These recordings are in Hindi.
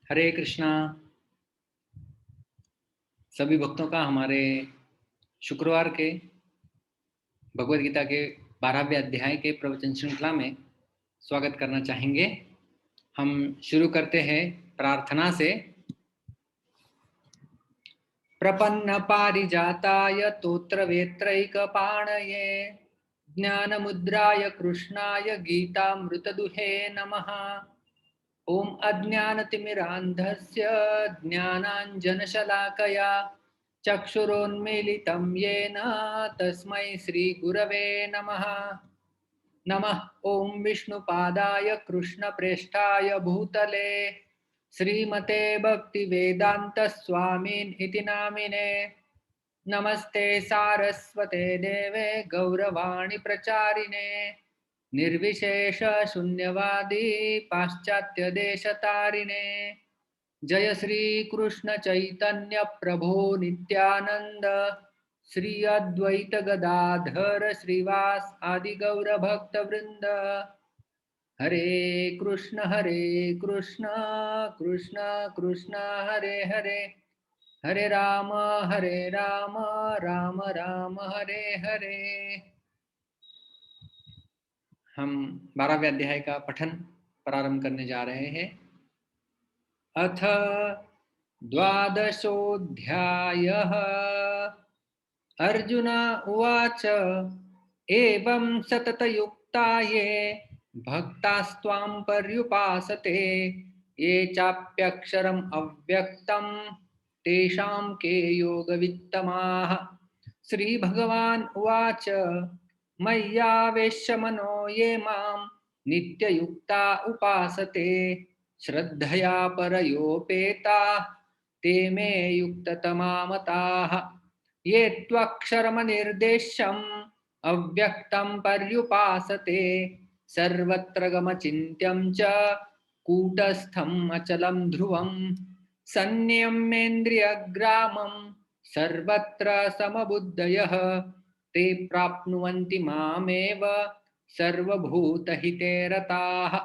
हरे कृष्णा। सभी भक्तों का हमारे शुक्रवार के भगवद गीता के 12वें अध्याय के प्रवचन श्रृंखला में स्वागत करना चाहेंगे। हम शुरू करते हैं प्रार्थना से। प्रपन्न पारिजाताय तोत्र वेत्रैकपाणये ज्ञानमुद्राय कृष्णाय गीतामृतदुहे नमः। ओम अज्ञानतिमिरान्धस्य ज्ञानाञ्जनशलाकया चक्षुरोन्मीलितं येन तस्मै श्रीगुरवे नमः। नमः ओम विष्णुपादाय कृष्णप्रेष्ठाय भूतले श्रीमते भक्तिवेदान्तस्वामिन् इति नामिने। नमस्ते सारस्वते देवे गौरवाणी प्रचारिणे निर्विशेष शून्यवादी पाश्चात्य देशतारिणे। जय श्री कृष्ण चैतन्य प्रभो नित्यानंद श्री अद्वैत गदाधर श्रीवास आदि गौर भक्त वृंद। हरे कृष्ण कृष्ण कृष्ण हरे हरे, हरे राम राम राम हरे हरे। हम 12वें अध्याय का पठन प्रारंभ करने जा रहे हैं। अथ द्वादशोऽध्यायः। अर्जुन उवाच एवं सततयुक्ता ये भक्तास्त्वां पर्युपासते ये चाप्यक्षरम् अव्यक्तं तेषां के योगवित्तमाः। श्रीभगवान् उवाच मय्यावेश्य मनो ये मां नित्ययुक्ता उपासते श्रद्धया परयोपेता ते मे युक्ततमा मताः। ये त्वक्षरमनिर्देश्यम् अव्यक्तं पर्युपासते सर्वत्र गमचिन्त्यं च कूटस्थम् अचलं ध्रुवं सन्न्यम्येन्द्रियग्रामं सर्वत्र समबुद्धयः ते प्राप्नुवन्ति मामेव सर्वभूतहिते रताः।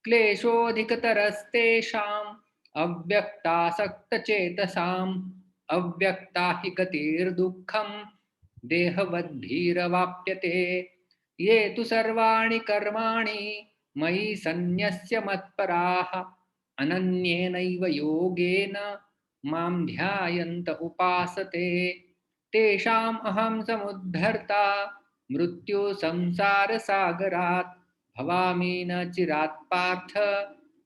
क्लेशोऽधिकतरस्तेषाम् अव्यक्तासक्तचेतसाम् अव्यक्ता हि गतिर्दुःखम् देहवद्भिरवाप्यते। ये तु सर्वाणि कर्माणि मयि सन्न्यस्य मत्पराः अनन्येनैव योगेन मां ध्यायन्त उपासते तेषाम् अहं समुद्धर्ता मृत्यु संसारसागरात् भवामि न चिरात् पार्थ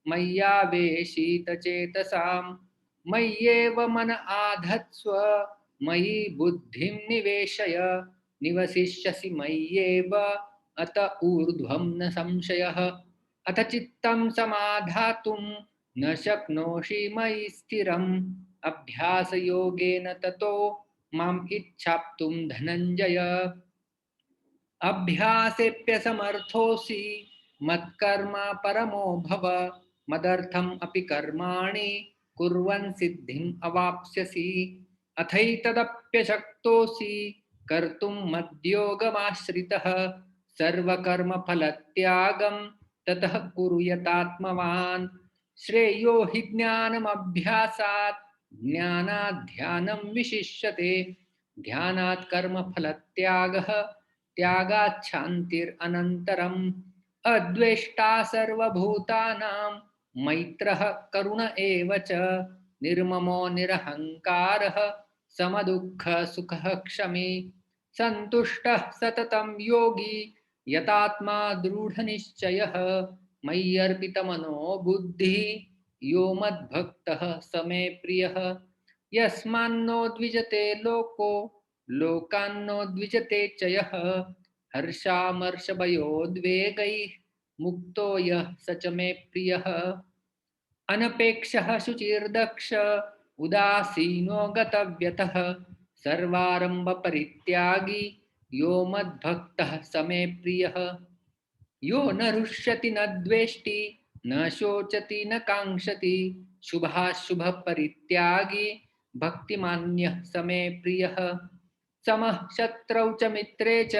मय्यावेशितचेतसाम्। मय्येव मन आधत्स्व मयि बुद्धिं निवेशय निवसिष्यसि मय्येव अत ऊर्ध्वं न संशयः। अथ चित्तं समाधातुं न शक्नोषि मयि स्थिरम् अभ्यासयोगेन ततो माम् इच्छाप्तुं धनञ्जय। अभ्यासेऽप्यसमर्थोऽसि मत्कर्मा परमो भव मदर्थम् अपि कर्माणि कुर्वन् सिद्धिम् अवाप्स्यसि। अथैतदप्यशक्तोऽसि कर्तुं मद्योगमाश्रितः सर्वकर्मफलत्यागं ततः कुरु यतात्मवान्। श्रेयो हि ज्ञानमभ्यासात् ज्ञानात् ध्यानं विशिष्यते ध्यानात् कर्मफलत्यागः त्यागात् शान्तिरनन्तरम्। अद्वेष्टा सर्वभूतानां मैत्रः करुण एव च निर्ममो निरहङ्कारः समदुःखसुखः क्षमी सन्तुष्टः सततं योगी यतात्मा दृढनिश्चयः मय्यर्पितमनो बुद्धिः यो मद्भक्तः स मे प्रियः। यस्मान्नो द्विजते लोको लोकान्नो द्विजते च यः हर्षामर्षभयोद्वेगैः मुक्तो यः स च मे प्रियः। अनपेक्षः शुचिर्दक्ष उदासीनो गतव्यतः सर्वारम्भपरित्यागी यो मद्भक्तः स मे प्रियः। यो न हृष्यति न द्वेष्टि न शोचति न काङ्क्षति शुभाशुभपरित्यागी भक्तिमान्यः स मे प्रियः। समः शत्रौ च मित्रे च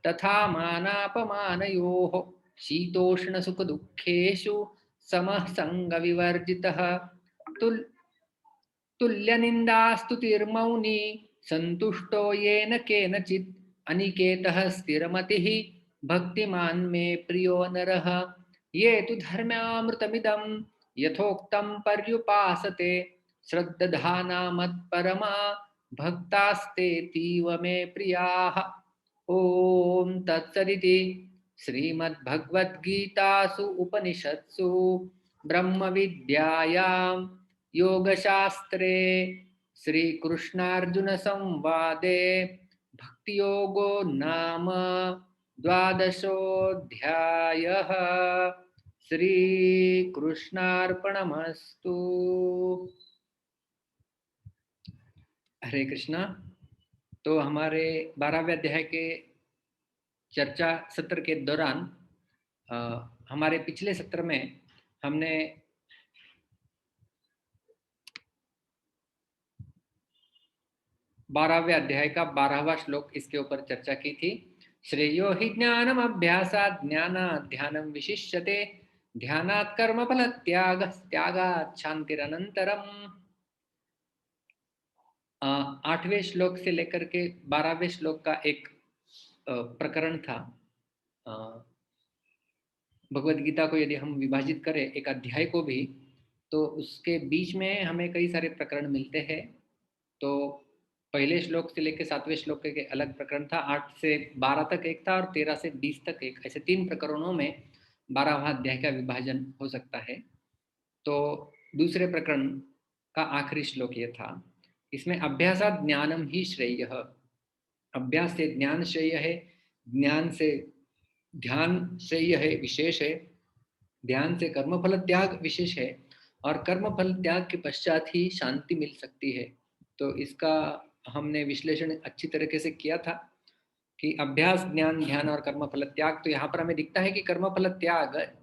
तथा मानापमानयोः शीतोष्णसुखदुःखेषु समः सङ्गविवर्जितः तुल तुल्यनिन्दास्तुतिर्मौनी सन्तुष्टो येन केनचित् अनिकेतः स्थिरमतिः भक्तिमान् मे प्रियो नरः ये तु धर्म्यामृतमिदं यथोक्तं पर्युपासते श्रद्दधाना मत्परमा भक्तास्तेतीव मे प्रियाः। ॐ तत्सदिति श्रीमद्भगवद्गीतासु उपनिषत्सु ब्रह्मविद्यायां योगशास्त्रे श्रीकृष्णार्जुन संवादे भक्तियोगो नाम द्वादशोऽध्यायः। श्रीकृष्णार्पणमस्तु। हरे कृष्णा। तो हमारे 12वें अध्याय के चर्चा सत्र के दौरान हमारे पिछले सत्र में हमने बारहवें अध्याय का 12वां श्लोक इसके ऊपर चर्चा की थी। श्रेयो हि ज्ञानम अभ्यासात् ज्ञानात् ध्यानं विशिष्यते ध्यानात् कर्मफल त्यागात् शांतिरनंतरम। 8वें श्लोक से लेकर के 12वें श्लोक का एक प्रकरण था। भगवद गीता को यदि हम विभाजित करें एक अध्याय को भी, तो उसके बीच में हमें कई सारे प्रकरण मिलते हैं। तो पहले श्लोक से लेकर 7वें श्लोक के अलग प्रकरण था, 8 से 12 तक एक था और 13 से 20 तक एक, ऐसे 3 प्रकरणों में 12वां अध्याय का विभाजन हो सकता है। तो दूसरे प्रकरण का आखिरी श्लोक ये था। इसमें अभ्यासात् ज्ञानम ही श्रेयः, अभ्यास से ज्ञान श्रेय है, ज्ञान से ध्यान श्रेय है, विशेष है, ध्यान से कर्मफल त्याग विशेष है, और कर्मफल त्याग के पश्चात ही शांति मिल सकती है। तो इसका हमने विश्लेषण अच्छी तरीके से किया था कि अभ्यास, ज्ञान, ध्यान और कर्मफल त्याग। तो यहाँ पर हमें दिखता है कि कर्मफल त्याग,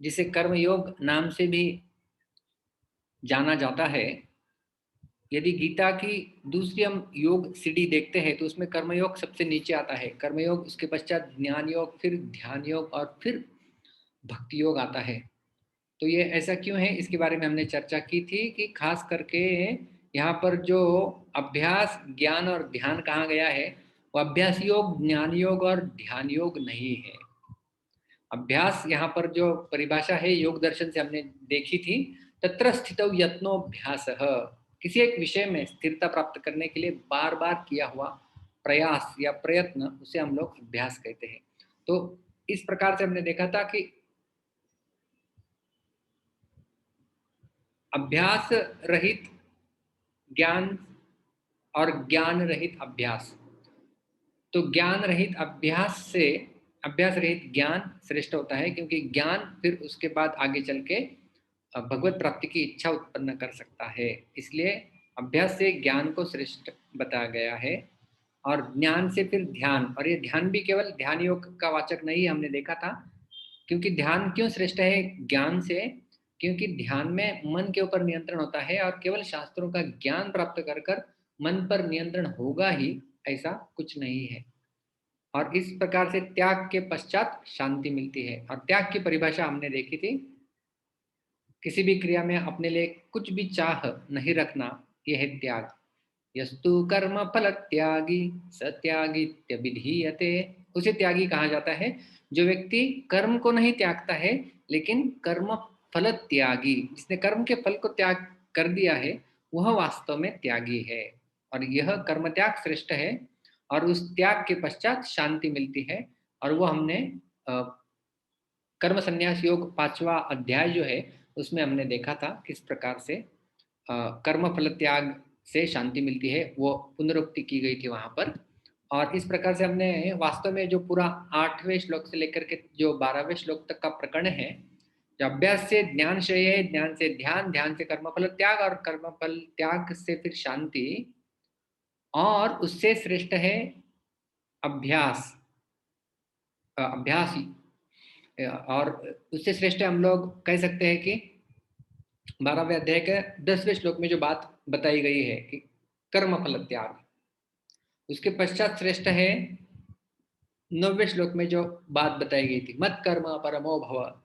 जिसे कर्मयोग नाम से भी जाना जाता है, यदि गीता की दूसरी हम योग सीढ़ी देखते हैं तो उसमें कर्मयोग सबसे नीचे आता है। कर्मयोग, उसके पश्चात ज्ञान योग, फिर ध्यान योग और फिर भक्ति योग आता है। तो ये ऐसा क्यों है, इसके बारे में हमने चर्चा की थी कि खास करके यहाँ पर जो अभ्यास, ज्ञान और ध्यान कहा गया है वो अभ्यास योग, ज्ञान योग और ध्यान योग नहीं है। अभ्यास यहाँ पर जो परिभाषा है योग दर्शन से हमने देखी थी, तत्र स्थितौ यत्नोऽभ्यासः, किसी एक विषय में स्थिरता प्राप्त करने के लिए बार बार किया हुआ प्रयास या प्रयत्न, उसे हम लोग अभ्यास कहते हैं। तो इस प्रकार से हमने देखा था कि अभ्यास रहित ज्ञान और ज्ञान रहित अभ्यास। तो ज्ञान रहित अभ्यास से अभ्यास रहित ज्ञान श्रेष्ठ होता है, क्योंकि ज्ञान फिर उसके बाद आगे चल के भगवत प्राप्ति की इच्छा उत्पन्न कर सकता है। इसलिए अभ्यास से ज्ञान को श्रेष्ठ बताया गया है, और ज्ञान से फिर ध्यान। और ये ध्यान भी केवल ध्यान योग का वाचक नहीं, हमने देखा था। क्योंकि ध्यान क्यों श्रेष्ठ है ज्ञान से, क्योंकि ध्यान में मन के ऊपर नियंत्रण होता है, और केवल शास्त्रों का ज्ञान प्राप्त कर कर मन पर नियंत्रण होगा ही, ऐसा कुछ नहीं है। और इस प्रकार से त्याग के पश्चात शांति मिलती है। और त्याग की परिभाषा हमने देखी थी, किसी भी क्रिया में अपने लिए कुछ भी चाह नहीं रखना, यह है त्याग। यस्तु कर्म फल त्यागी सत्यागीत्यभिधीयते, उसे त्यागी कहा जाता है। जो व्यक्ति कर्म को नहीं त्यागता है लेकिन कर्म फल त्यागी, जिसने कर्म के फल को त्याग कर दिया है, वह वास्तव में त्यागी है। और यह कर्म त्याग श्रेष्ठ है, और उस त्याग के पश्चात शांति मिलती है। और वो हमने कर्म संन्यास योग 5वां अध्याय जो है उसमें हमने देखा था किस प्रकार से कर्म फल त्याग से शांति मिलती है, वो पुनरुक्ति की गई थी वहां पर। और इस प्रकार से हमने वास्तव में जो पूरा 8वें श्लोक से लेकर के जो 12वें श्लोक तक का प्रकरण है, जो अभ्यास से ज्ञान श्रेय है, ज्ञान से ध्यान, ध्यान से कर्मफल त्याग और कर्मफल त्याग से फिर शांति, और उससे श्रेष्ठ है अभ्यास, अभ्यास ही। और उससे श्रेष्ठ हम लोग कह सकते हैं कि 12वें अध्याय के 10वें श्लोक में जो बात बताई गई है कि कर्म फल त्याग, उसके पश्चात श्रेष्ठ है 9वें श्लोक में जो बात बताई गई थी, मत कर्म परमो भव।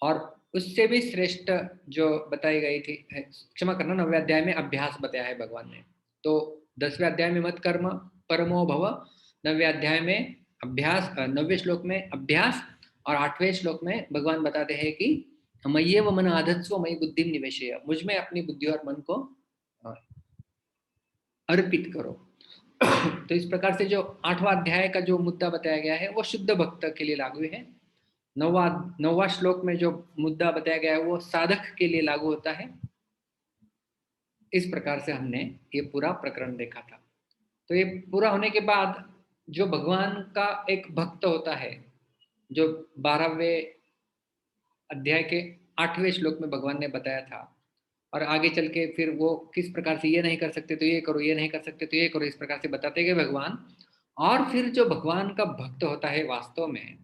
और उससे भी श्रेष्ठ जो बताई गई थी, क्षमा करना, 9वें अध्याय में अभ्यास बताया है भगवान ने। तो 10वें अध्याय में मत कर्म परमो भव, 9वें अध्याय में अभ्यास, 9वें श्लोक में अभ्यास, और 8वें श्लोक में भगवान बताते हैं कि मय्येव मन आधत्स्व मयि बुद्धिम निवेशय, मुझ में अपनी बुद्धि और मन को अर्पित करो। तो इस प्रकार से जो 8वां अध्याय का जो मुद्दा बताया गया है वो शुद्ध भक्त के लिए लागू है। 9वां श्लोक में जो मुद्दा बताया गया है वो साधक के लिए लागू होता है। इस प्रकार से हमने ये पूरा प्रकरण देखा था। तो ये पूरा होने के बाद जो भगवान का एक भक्त होता है, जो 12वें अध्याय के 8वें श्लोक में भगवान ने बताया था, और आगे चल के फिर वो किस प्रकार से ये नहीं कर सकते तो ये करो, ये नहीं कर सकते तो ये करो, इस प्रकार से बताते गए भगवान। और फिर जो भगवान का भक्त होता है, वास्तव में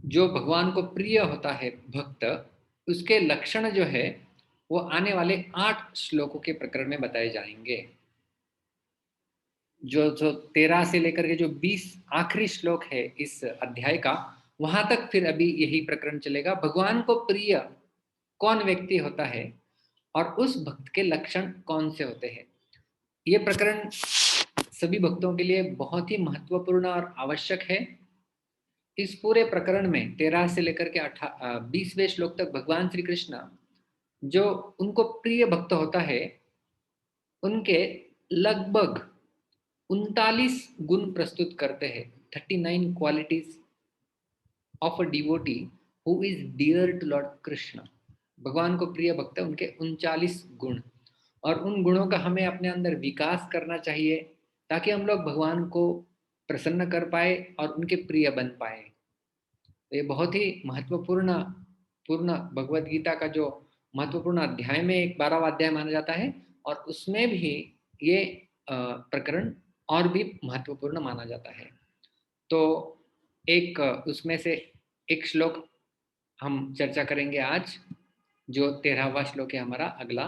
जो भगवान को प्रिय होता है भक्त, उसके लक्षण जो है वो आने वाले 8 श्लोकों के प्रकरण में बताए जाएंगे। जो जो 13 से लेकर के जो 20 आखिरी श्लोक है इस अध्याय का, वहां तक फिर अभी यही प्रकरण चलेगा। भगवान को प्रिय कौन व्यक्ति होता है और उस भक्त के लक्षण कौन से होते हैं, ये प्रकरण सभी भक्तों के लिए बहुत ही महत्वपूर्ण और आवश्यक है। इस पूरे प्रकरण में 13 से लेकर के 20वें श्लोक तक भगवान श्री कृष्ण जो उनको प्रिय भक्त होता है, उनके लगभग 39 गुण प्रस्तुत करते हैं। 39 qualities of a devotee who is dear to lord Krishna. भगवान को प्रिय भक्त है, उनके 39 गुण, और उन गुणों का हमें अपने अंदर विकास करना चाहिए ताकि हम लोग भगवान को प्रसन्न कर पाए और उनके प्रिय बन पाए। तो ये बहुत ही महत्वपूर्ण पूर्ण भगवत गीता का जो महत्वपूर्ण अध्याय में एक 12वां अध्याय माना जाता है, और उसमें भी ये प्रकरण और भी महत्वपूर्ण माना जाता है। तो एक उसमें से एक श्लोक हम चर्चा करेंगे आज, जो 13वां श्लोक है हमारा अगला।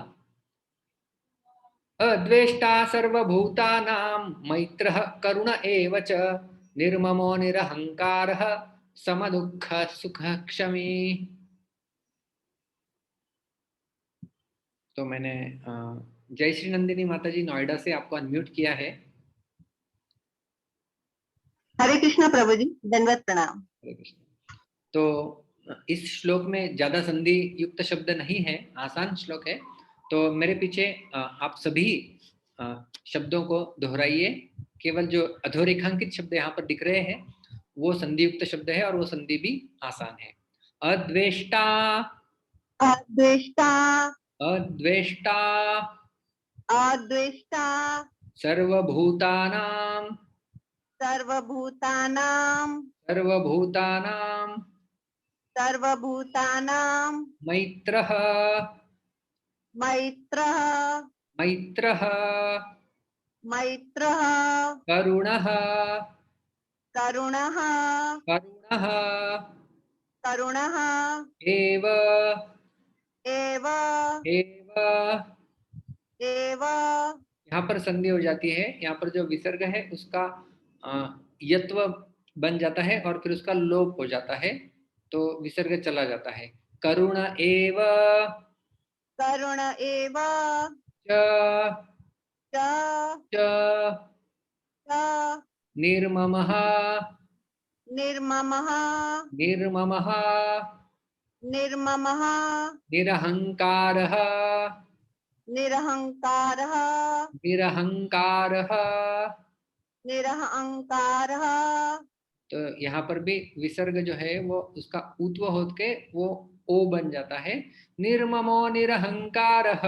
अद्वेष्टा सर्वभूतानां मैत्रः करुण एव च, निर्ममो निरहंकारः समदुःख सुख क्षमी। तो मैंने जय श्री नंदिनी माता जी नोएडा से आपको अनम्यूट किया है। हरे कृष्णा प्रभु जी, दंडवत प्रणाम। हरे कृष्ण। तो इस श्लोक में ज्यादा संधि युक्त शब्द नहीं है, आसान श्लोक है। तो मेरे पीछे आप सभी शब्दों को दोहराइए। केवल जो अधोरेखांकित शब्द यहाँ पर दिख रहे हैं वो संधि युक्त शब्द है, और वो संधि भी आसान है। अद्वेष्टा, अद्वेष्टा, अद्वेष्टा, अद्वेष्टा, सर्वभूतानां, सर्वभूतानां, सर्वभूतानां, सर्वभूतानां, मैत्रः, मैत्रः, मैत्रः, मैत्रः, करुणः, करुणः, करुणः, करुणः, एव, एव, एव। एव। यहाँ पर संधि हो जाती है, यहाँ पर जो विसर्ग है उसका यत्व बन जाता है और फिर उसका लोप हो जाता है, तो विसर्ग चला जाता है। करुण एव, करुण एव, च, च, च, च, निर्ममः, निर्ममः, निर्ममः, निर्ममः, निरहंकारः, निरहंकारः, निरहंकारः। निरहंकारः। तो यहाँ पर भी विसर्ग जो है वो उसका ऊत्व होत के वो ओ बन जाता है। निर्ममो निरहंकारः,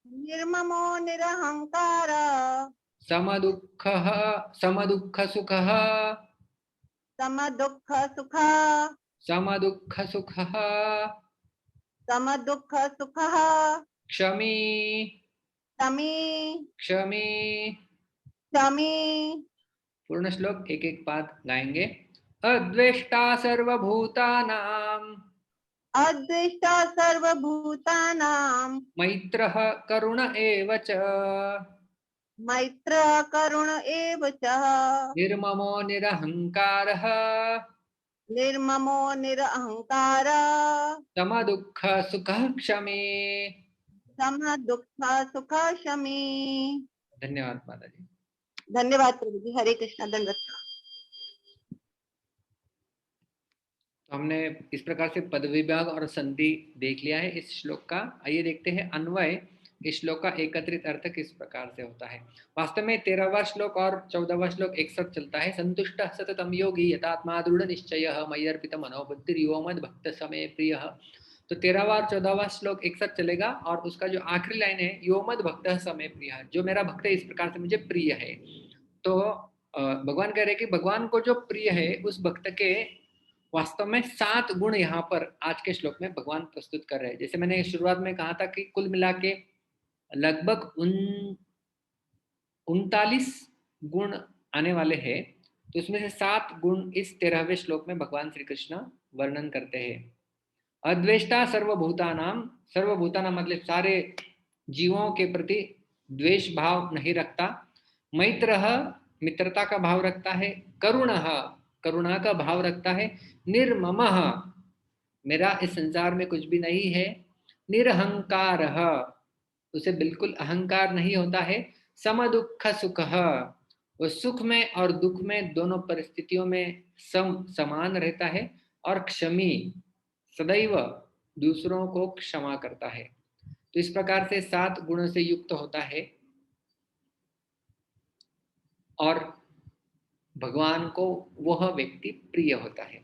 निर्ममो निरहंकार, समदुःखः, समदुःखसुखः, समदुःख सुख, समदुःखसुखः, समदुःख सुखः, क्षमी, क्षमी, क्षमी। क्षमी। पूर्ण श्लोक एक एक पाद गाएंगे। अद्वेष्टा सर्वभूतानां, अद्वेष्टा सर्वभूतानां, मैत्रः करुण एव च, मैत्र करुण एव च, निर्ममो निरहंकारः, निर्ममो निरहंकार सम दुःख सुख क्षमे। सम दुःख सुख शमी। धन्यवाद माता जी। धन्यवाद प्रभु जी। हरे कृष्णा। दंडवत। तो हमने इस प्रकार से पद विभाग और संधि देख लिया है इस श्लोक का। आइए देखते हैं अन्वय। इस श्लोक का एकत्रित अर्थ किस प्रकार से होता है। वास्तव में 13वां श्लोक और 14वां श्लोक एक साथ चलता है। संतुष्ट सततम योगी यथात्मा दृढ़ निश्चय मयि अर्पित मनोबुद्धि यो मद भक्त समय प्रिय। तो 13वां और 14वां श्लोक एक साथ चलेगा और उसका जो आखिरी लाइन है यो मद भक्त समय प्रिय, जो मेरा भक्त है इस प्रकार से मुझे प्रिय है। तो भगवान कह रहे हैं कि भगवान को जो प्रिय है उस भक्त के वास्तव में 7 गुण यहाँ पर आज के श्लोक में भगवान प्रस्तुत कर रहे हैं। जैसे मैंने शुरुआत में कहा था कि कुल मिला के लगभग 39 गुण आने वाले हैं। तो इसमें से 7 गुण इस 13वें श्लोक में भगवान श्री कृष्ण वर्णन करते हैं। अद्वेष्टा सर्वभूतानाम, सर्वभूतानाम मतलब सारे जीवों के प्रति द्वेष भाव नहीं रखता। मैत्रः मित्रता का भाव रखता है। करुणः करुणा का भाव रखता है। निर्ममः मेरा इस संसार में कुछ भी नहीं है। निरहंकारः उसे बिल्कुल अहंकार नहीं होता है। सम दुःख सुखः वो सुख में और दुख में दोनों परिस्थितियों में समान रहता है। और क्षमी सदैव दूसरों को क्षमा करता है। तो इस प्रकार से 7 गुणों से युक्त होता है और भगवान को वह व्यक्ति प्रिय होता है।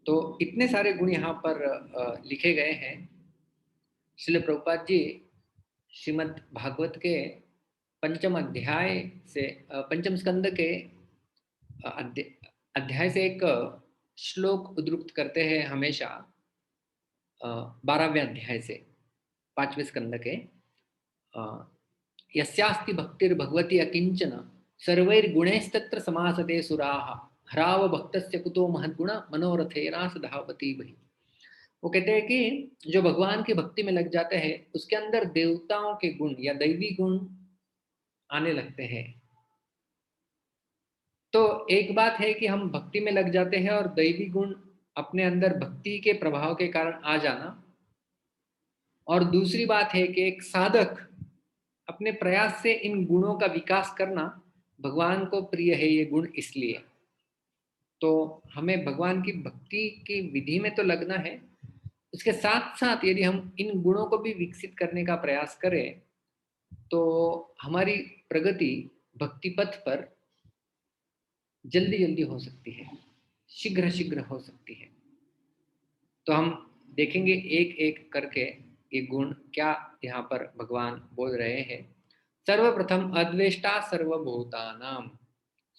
तो इतने सारे गुण यहाँ पर लिखे गए हैं। श्रील प्रभुपाद जी श्रीमद् भागवत के पंचम अध्याय से पंचम स्कंद के अध्याय से एक श्लोक उद्धृत करते हैं हमेशा। 12वें अध्याय से 5वें स्कंद के यस्यास्ति भक्तिर्भगवती अकिंचन सर्वैर्गुणैस्तत्र समासते सुराः हराव भक्तस्य कुतो महद्गुण मनोरथेना सधावती भई। वो कहते हैं कि जो भगवान की भक्ति में लग जाते हैं उसके अंदर देवताओं के गुण या दैवी गुण आने लगते हैं। तो एक बात है कि हम भक्ति में लग जाते हैं और दैवी गुण अपने अंदर भक्ति के प्रभाव के कारण आ जाना, और दूसरी बात है कि एक साधक अपने प्रयास से इन गुणों का विकास करना भगवान को प्रिय है ये गुण इसलिए। तो हमें भगवान की भक्ति की विधि में तो लगना है, उसके साथ साथ यदि हम इन गुणों को भी विकसित करने का प्रयास करें तो हमारी प्रगति भक्ति पथ पर जल्दी जल्दी हो सकती है, शीघ्र शीघ्र हो सकती है। तो हम देखेंगे एक एक करके ये गुण क्या यहाँ पर भगवान बोल रहे हैं। सर्वप्रथम अद्वेष्टा सर्वभूतानाम।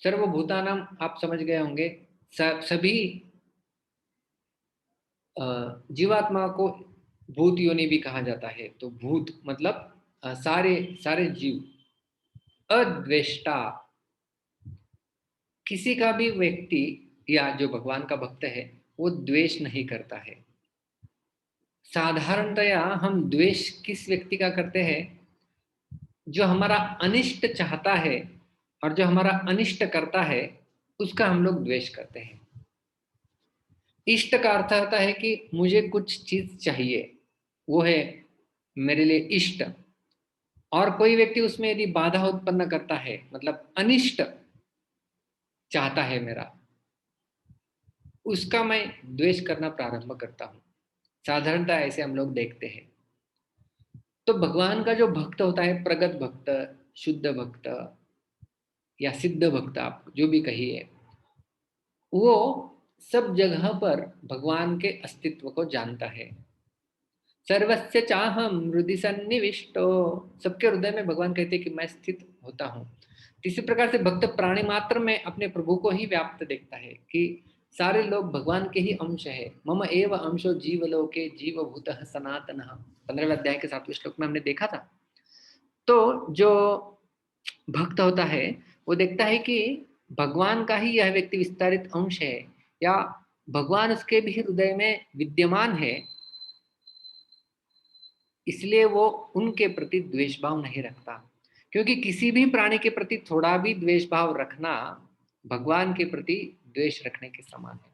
सर्वभूतानाम आप समझ गए होंगे, सभी जीवात्मा को भूत योनि भी कहा जाता है। तो भूत मतलब सारे सारे जीव। अद्वेष्टा किसी का भी व्यक्ति या जो भगवान का भक्त है वो द्वेष नहीं करता है। साधारणतया हम द्वेष किस व्यक्ति का करते हैं, जो हमारा अनिष्ट चाहता है और जो हमारा अनिष्ट करता है उसका हम लोग द्वेष करते हैं। इष्ट का अर्थ होता है कि मुझे कुछ चीज चाहिए, वो है मेरे लिए इष्ट। और कोई व्यक्ति उसमें यदि बाधा उत्पन्न करता है मतलब अनिष्ट चाहता है मेरा, उसका मैं द्वेष करना प्रारंभ करता हूं। साधारणतः ऐसे हम लोग देखते हैं। तो भगवान का जो भक्त होता है, प्रगत भक्त, शुद्ध भक्त या सिद्ध भक्त आप जो भी कहिए, वो सब जगह पर भगवान के अस्तित्व को जानता है। सर्वस्य चाहम हृदि सन्निविष्टो, सबके हृदय में भगवान कहते हैं कि मैं स्थित होता हूँ। इसी प्रकार से भक्त प्राणी मात्र में अपने प्रभु को ही व्याप्त देखता है कि सारे लोग भगवान के ही अंश है। मम एव अंशो जीवलोके जीवभूतः सनातनः, 15वें अध्याय के 7वें श्लोक में हमने देखा था। तो जो भक्त होता है वो देखता है कि भगवान का ही यह व्यक्ति विस्तारित अंश है या भगवान उसके भी हृदय में विद्यमान है, इसलिए वो उनके प्रति द्वेष भाव नहीं रखता। क्योंकि किसी भी प्राणी के प्रति थोड़ा भी द्वेष भाव रखना भगवान के प्रति द्वेष रखने के समान है,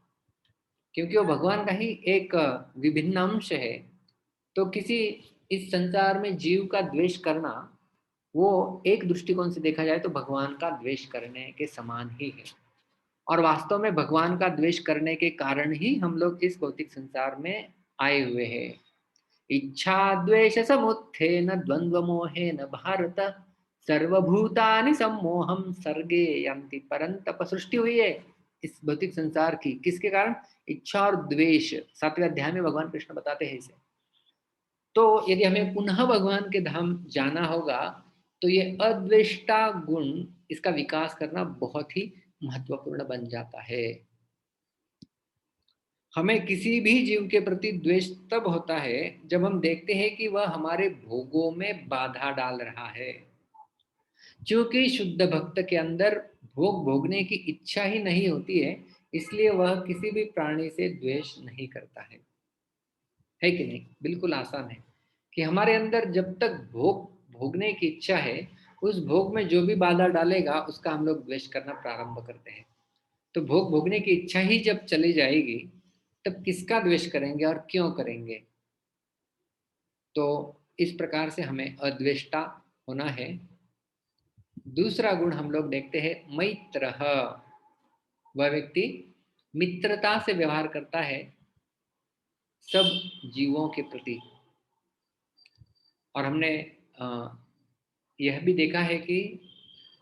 क्योंकि वो भगवान का ही एक विभिन्न अंश है। तो किसी इस संसार में जीव का द्वेष करना, वो एक दृष्टिकोण से देखा जाए तो भगवान का द्वेष करने के समान ही है। और वास्तव में भगवान का द्वेष करने के कारण ही हम लोग इस भौतिक संसार में आए हुए हैं। इच्छा द्वेष समुत्थेन द्वंद्व मोहेन भारत, सर्वभूतानि सम्मोहम सर्गे यान्ति परंतप। सृष्टि हुई है इस भौतिक संसार की किसके कारण? इच्छा और द्वेष। 7वें अध्याय में भगवान कृष्ण बताते हैं इसे। तो यदि हमें पुनः भगवान के धाम जाना होगा तो ये अद्वेष्टा गुण, इसका विकास करना बहुत ही महत्वपूर्ण बन जाता है। हमें किसी भी जीव के प्रति द्वेष तब होता है जब हम देखते हैं कि वह हमारे भोगों में बाधा डाल रहा है। क्योंकि शुद्ध भक्त के अंदर भोग भोगने की इच्छा ही नहीं होती है, इसलिए वह किसी भी प्राणी से द्वेष नहीं करता है कि नहीं? बिल्कुल आसान है कि हमारे अंदर जब तक भोग भोगने की इच्छा है, उस भोग में जो भी बाधा डालेगा उसका हम लोग द्वेष करना प्रारंभ करते हैं। तो भोग भोगने की इच्छा ही जब चली जाएगी तब किसका द्वेष करेंगे और क्यों करेंगे? तो इस प्रकार से हमें अद्वेष्टा होना है। दूसरा गुण हम लोग देखते हैं मैत्र। वह व्यक्ति मित्रता से व्यवहार करता है सब जीवों के प्रति। और हमने यह भी देखा है कि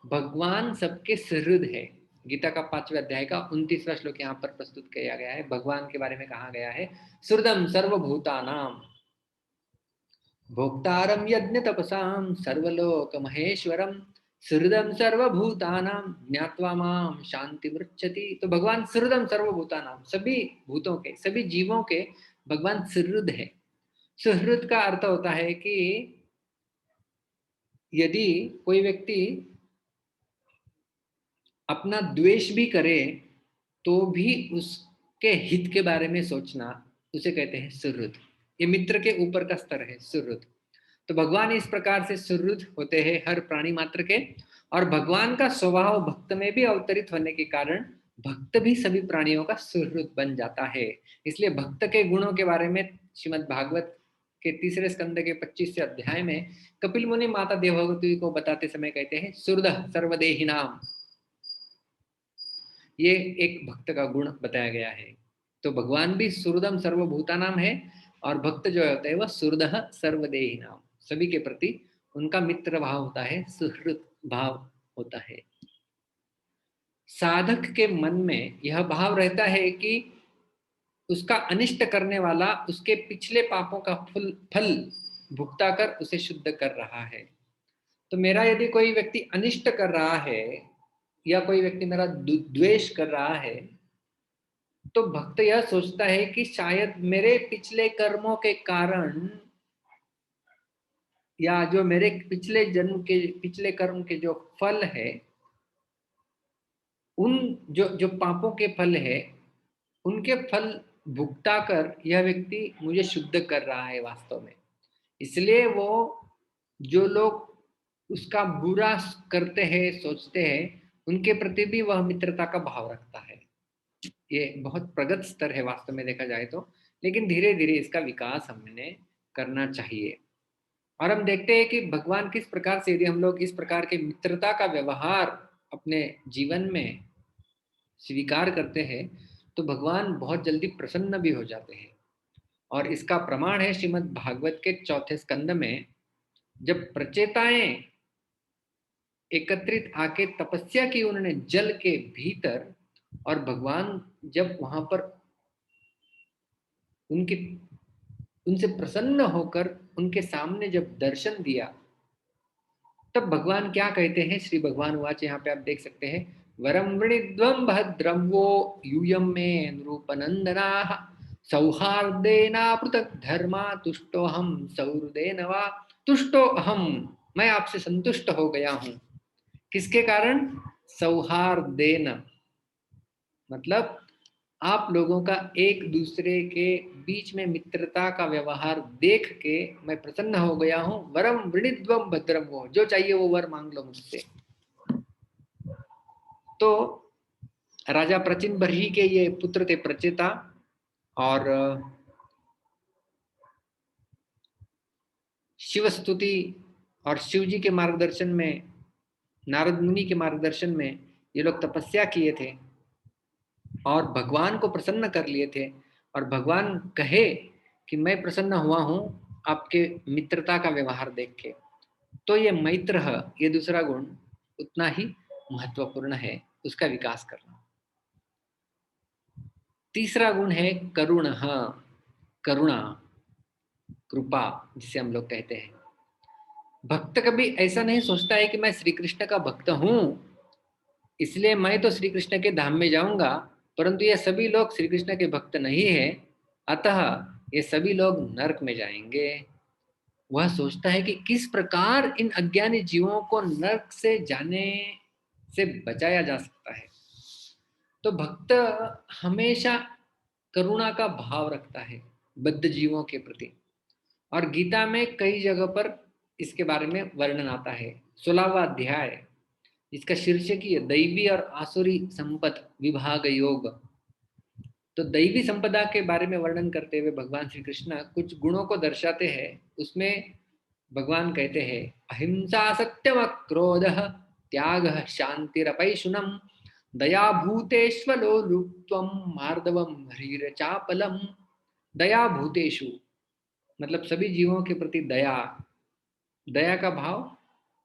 भगवान सबके सुहृद है। गीता का 5वें अध्याय का 29वां श्लोक यहाँ पर प्रस्तुत किया गया है। भगवान के बारे में कहा गया है, सुहृदम सर्वभूतानाम भोक्तारम यज्ञ तपसाम सर्वलोक महेश्वरम सुहृदम सर्वभूतानां ज्ञात्वा माम शांति मृच्छति। तो भगवान सुहृदम सर्वभूतानां, सभी भूतों के, सभी जीवों के भगवान सुहृद है। सुहृद का अर्थ होता है कि यदि कोई व्यक्ति अपना द्वेष भी करे तो भी उसके हित के बारे में सोचना, उसे कहते हैं सुहृद। ये मित्र के ऊपर का स्तर है सुहृद। तो भगवान इस प्रकार से सुहृद होते हैं हर प्राणी मात्र के। और भगवान का स्वभाव भक्त में भी अवतरित होने के कारण भक्त भी सभी प्राणियों का सुहृद बन जाता है। इसलिए भक्त के गुणों के बारे में श्रीमद् भागवत के 3 स्कंद के 25 अध्याय में कपिल मुनि माता देवहूति को बताते समय कहते हैं, सुहृद सर्वदेहिनाम। ये एक भक्त का गुण बताया गया है। तो भगवान भी सुहृदम सर्वभूतानाम है और भक्त जो होता है वह सुहृदः सर्वदेहिनाम, सभी के प्रति उनका मित्र भाव होता है, सुहृद भाव होता है। साधक के मन में यह भाव रहता है कि उसका अनिष्ट करने वाला उसके पिछले पापों का फल भुगता कर उसे शुद्ध कर रहा है। तो मेरा यदि कोई व्यक्ति अनिष्ट कर रहा है या कोई व्यक्ति मेरा द्वेष कर रहा है, तो भक्त यह सोचता है कि शायद मेरे पिछले कर्मों के कारण या जो मेरे पिछले जन्म के पिछले कर्म के जो फल है, उन जो पापों के फल है, उनके फल भुगता कर यह व्यक्ति मुझे शुद्ध कर रहा है वास्तव में। इसलिए वो जो लोग उसका बुरा करते हैं, सोचते हैं, उनके प्रति भी वह मित्रता का भाव रखता है। ये बहुत प्रगत स्तर है वास्तव में देखा जाए तो, लेकिन धीरे धीरे इसका विकास हमने करना चाहिए। और हम देखते हैं कि भगवान किस प्रकार से, यदि हम लोग इस प्रकार के मित्रता का व्यवहार अपने जीवन में स्वीकार करते हैं तो भगवान बहुत जल्दी प्रसन्न भी हो जाते हैं। और इसका प्रमाण है श्रीमद् भागवत के 4 स्कंद में, जब प्रचेताएं एकत्रित आके तपस्या की उन्होंने जल के भीतर, और भगवान जब वहां पर उनसे प्रसन्न होकर उनके सामने जब दर्शन दिया, तब भगवान क्या कहते हैं? श्री भगवान वाच, यहाँ पे आप देख सकते हैं, वरम वृणिध्वं भद्रं वो यूयं मे नृपनंदनाः सौहार्देना पृथक धर्मा तुष्टोहम सौहृदेन वा। तुष्टोहम, मैं आपसे संतुष्ट हो गया हूं। किसके कारण? सौहार्देन, मतलब आप लोगों का एक दूसरे के बीच में मित्रता का व्यवहार देख के मैं प्रसन्न हो गया हूं। वरम वृणिध्वं भद्रम वो, जो चाहिए वो वर मांग लो मुझसे। तो राजा प्रचिन बर्ही के ये पुत्र थे प्रचेता, और शिव स्तुति और शिव जी के मार्गदर्शन में, नारद मुनि के मार्गदर्शन में ये लोग तपस्या किए थे और भगवान को प्रसन्न कर लिए थे। और भगवान कहे कि मैं प्रसन्न हुआ हूं आपके मित्रता का व्यवहार देख के। तो ये मैत्र, ये दूसरा गुण उतना ही महत्वपूर्ण है, उसका विकास करना। तीसरा गुण है करुण, करुणा, कृपा जिसे हम लोग कहते हैं। भक्त कभी ऐसा नहीं सोचता है कि मैं श्री कृष्ण का भक्त हूं इसलिए मैं तो श्री कृष्ण के धाम में जाऊंगा, परंतु ये सभी लोग श्री कृष्ण के भक्त नहीं है, अतः ये सभी लोग नरक में जाएंगे। वह सोचता है कि किस प्रकार इन अज्ञानी जीवों को नरक से जाने से बचाया जा सकता है। तो भक्त हमेशा करुणा का भाव रखता है बद्ध जीवों के प्रति, और गीता में कई जगह पर इसके बारे में वर्णन आता है। 16वां अध्याय, इसका शीर्षक ही है दैवी और आसुरी संपद विभाग योग। तो दैवी संपदा के बारे में वर्णन करते हुए भगवान श्री कृष्ण कुछ गुणों को दर्शाते हैं। उसमें भगवान कहते हैं अहिंसा सत्यम क्रोध त्याग शांतिरपैशुनम दया भूतेष्वलो लुप्त्वम मार्दवम ह्रीरचापलम। दया भूतेषु मतलब सभी जीवों के प्रति दया, दया का भाव,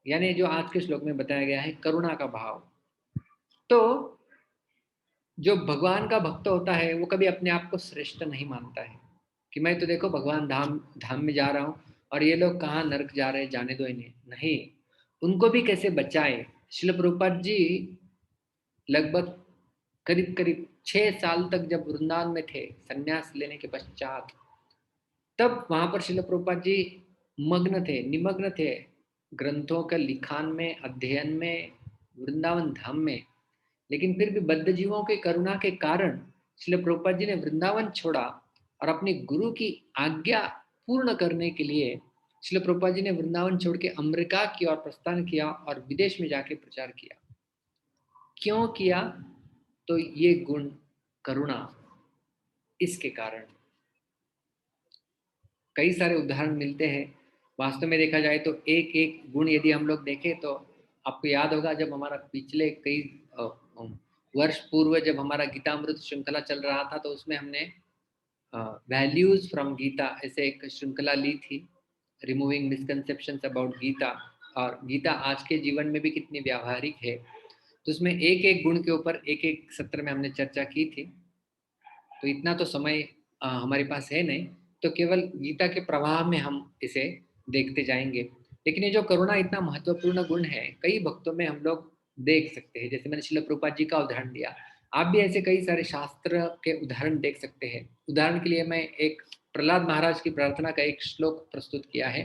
यानी जो आज के श्लोक में बताया गया है करुणा का भाव। तो जो भगवान का भक्त होता है वो कभी अपने आप को श्रेष्ठ नहीं मानता है कि मैं तो देखो भगवान धाम धाम में जा रहा हूँ और ये लोग कहाँ नरक जा रहे हैं, जाने दो इन्हें। नहीं, उनको भी कैसे बचाए। श्रील प्रभुपाद जी लगभग करीब करीब 6 साल तक जब वृंदावन में थे संन्यास लेने के पश्चात, तब वहां पर श्रील प्रभुपाद जी मग्न थे, निमग्न थे ग्रंथों के लिखान में, अध्ययन में, वृंदावन धाम में। लेकिन फिर भी बद्ध जीवों के करुणा के कारण श्रील प्रभुपाद जी ने वृंदावन छोड़ा और अपने गुरु की आज्ञा पूर्ण करने के लिए श्रील प्रभुपाद जी ने वृंदावन छोड़ के अमेरिका की ओर प्रस्थान किया और विदेश में जाके प्रचार किया। क्यों किया? तो ये गुण करुणा, इसके कारण कई सारे उदाहरण मिलते हैं। वास्तव में देखा जाए तो एक एक गुण यदि हम लोग देखें तो आपको याद होगा जब हमारा पिछले कई वर्ष पूर्व जब हमारा गीतामृत श्रृंखला चल रहा था तो उसमें हमने वैल्यूज फ्रॉम गीता ऐसे एक श्रृंखला ली थी, रिमूविंग मिसकंसेप्शंस अबाउट गीता। और गीता आज के जीवन में भी कितनी व्यावहारिक है, तो उसमें एक एक गुण के ऊपर एक एक सत्र में हमने चर्चा की थी। तो इतना तो समय हमारे पास है नहीं, तो केवल गीता के प्रवाह में हम इसे देखते जाएंगे। लेकिन ये जो करुणा इतना महत्वपूर्ण गुण है, कई भक्तों में हम लोग देख सकते हैं। जैसे मैंने श्रील प्रभुपाद जी का उदाहरण दिया, आप भी ऐसे कई सारे शास्त्र के उदाहरण देख सकते हैं। उदाहरण के लिए मैं एक प्रहलाद महाराज की प्रार्थना का एक श्लोक प्रस्तुत किया है।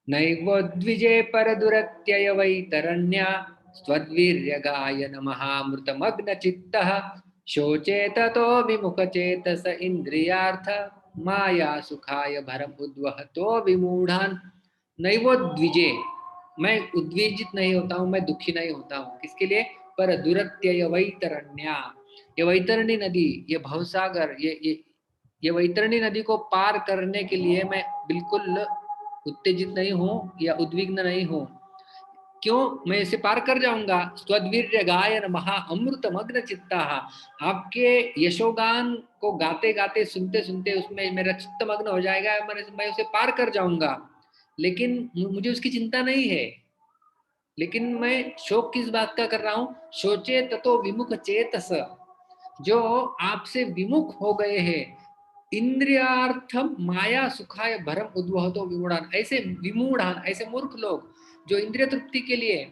नैव द्विजे परदुरत्यय वैतरण्या स्वद्वीर्य गायन महामृतमग्न चित्तः शोचेत तो विमुख चेतस इंद्रियार्थ माया सुखाय भरम उद्वहतो विमूढ़ान। नैव द्विजे, मैं उद्विजित नहीं होता हूँ, मैं दुखी नहीं होता हूँ। किसके लिए? पर दुरत्यय वैतरण्या, ये वैतरणी नदी, ये भवसागर, ये वैतरणी नदी को पार करने के लिए मैं बिल्कुल उत्तेजित नहीं हूं या उद्विग्न नहीं हूं। क्यों? मैं इसे पार कर जाऊंगा। स्वद्वीर्य गायन महा अमृत मग्न चित्ता, आपके यशोगान को गाते गाते सुनते सुनते उसमें मेरा चित्त मग्न हो जाएगा, मैं उसे पार कर जाऊंगा। लेकिन मुझे उसकी चिंता नहीं है। लेकिन मैं शोक किस बात का कर रहा हूं? शोचे ततो विमुख चेतस, जो आपसे विमुख हो गए हैं। इंद्रियार्थम माया सुखाय भरम उद्वहतो विमूढ़ान, ऐसे विमूढ़ान, ऐसे मूर्ख लोग जो इंद्रिय तृप्ति के लिए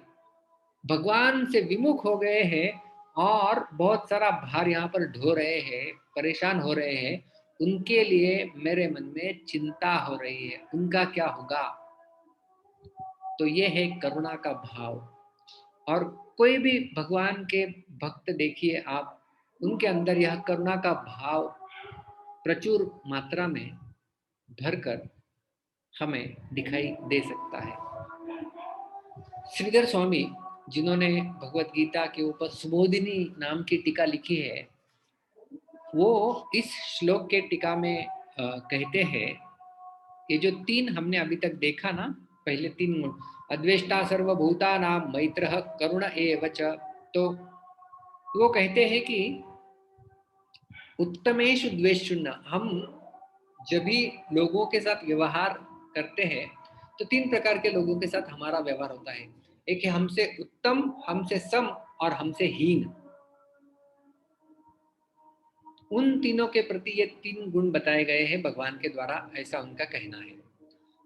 भगवान से विमुख हो गए हैं और बहुत सारा भार यहाँ पर ढो रहे हैं, परेशान हो रहे हैं, उनके लिए मेरे मन में चिंता हो रही है, उनका क्या होगा। तो ये है करुणा का भाव। और कोई भी भगवान के भक्त देखिए आप, उनके अंदर यह करुणा का भाव प्रचुर मात्रा में भरकर हमें दिखाई दे सकता है। श्रीधर स्वामी जिन्होंने भगवत गीता के ऊपर सुबोधिनी नाम की टीका लिखी है, वो इस श्लोक के टीका में कहते हैं, ये जो तीन हमने अभी तक देखा ना, पहले तीन गुण, अद्वेष्टा सर्वभूतानां मैत्रः करुण एव च, तो वो कहते हैं कि उत्तमेषु द्वेषुण्य, हम जब भी लोगों के साथ व्यवहार करते हैं तो तीन प्रकार के लोगों के साथ हमारा व्यवहार होता है। एक है हमसे उत्तम, हमसे सम और हमसे हीन। उन तीनों के प्रति ये तीन गुण बताए गए हैं भगवान के द्वारा, ऐसा उनका कहना है।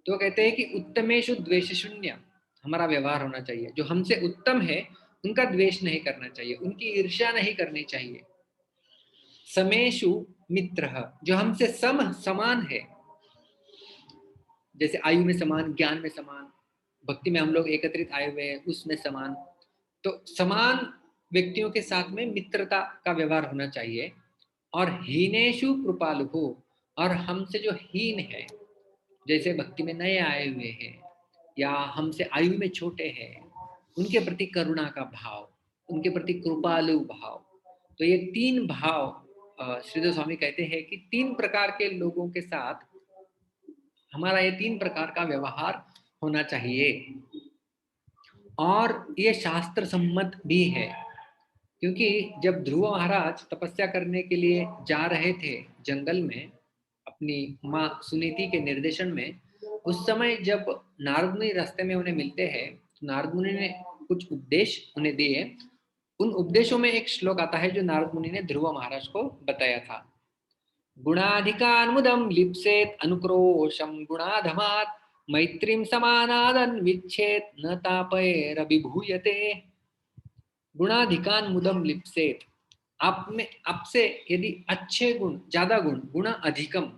तो कहते हैं कि उत्तमेषु द्वेष शून्य हमारा व्यवहार होना चाहिए। जो हमसे उत्तम है उनका द्वेष नहीं करना चाहिए, उनकी ईर्ष्या नहीं करनी चाहिए। समेषु मित्र, जो हमसे समान है, जैसे आयु में समान, ज्ञान में समान, भक्ति में हम लोग एकत्रित आए हुए हैं उसमें समान, तो समान व्यक्तियों के साथ में मित्रता का व्यवहार होना चाहिए। और हीनेषु कृपालु हो, और हमसे जो हीन है, जैसे भक्ति में नए आए हुए हैं या हमसे आयु में छोटे हैं, उनके प्रति करुणा का भाव, उनके प्रति कृपालु भाव। तो ये तीन भाव श्रीधर स्वामी कहते हैं कि तीन प्रकार के लोगों के साथ हमारा ये तीन प्रकार का व्यवहार होना चाहिए। और ये शास्त्र सम्मत भी है, क्योंकि जब ध्रुव महाराज तपस्या करने के लिए जा रहे थे जंगल में अपनी माँ सुनीति के निर्देशन में, उस समय जब नारद मुनि रास्ते में उन्हें मिलते हैं, तो नारद मुनि ने कुछ उपदेश उन्हें दिए। उन उपदेशों में एक श्लोक आता है जो नारद मुनि ने ध्रुव महाराज को बताया था। गुणाधिकान् मुदं लिप्सेत अनुक्रोशम गुणाधमात् मैत्रीम समानादन विच्छेद न तापैरभिभूयते। गुणाधिकान् मुदम लिप्सेत, आप में आपसे यदि अच्छे गुण, ज्यादा गुण, गुण अधिकम,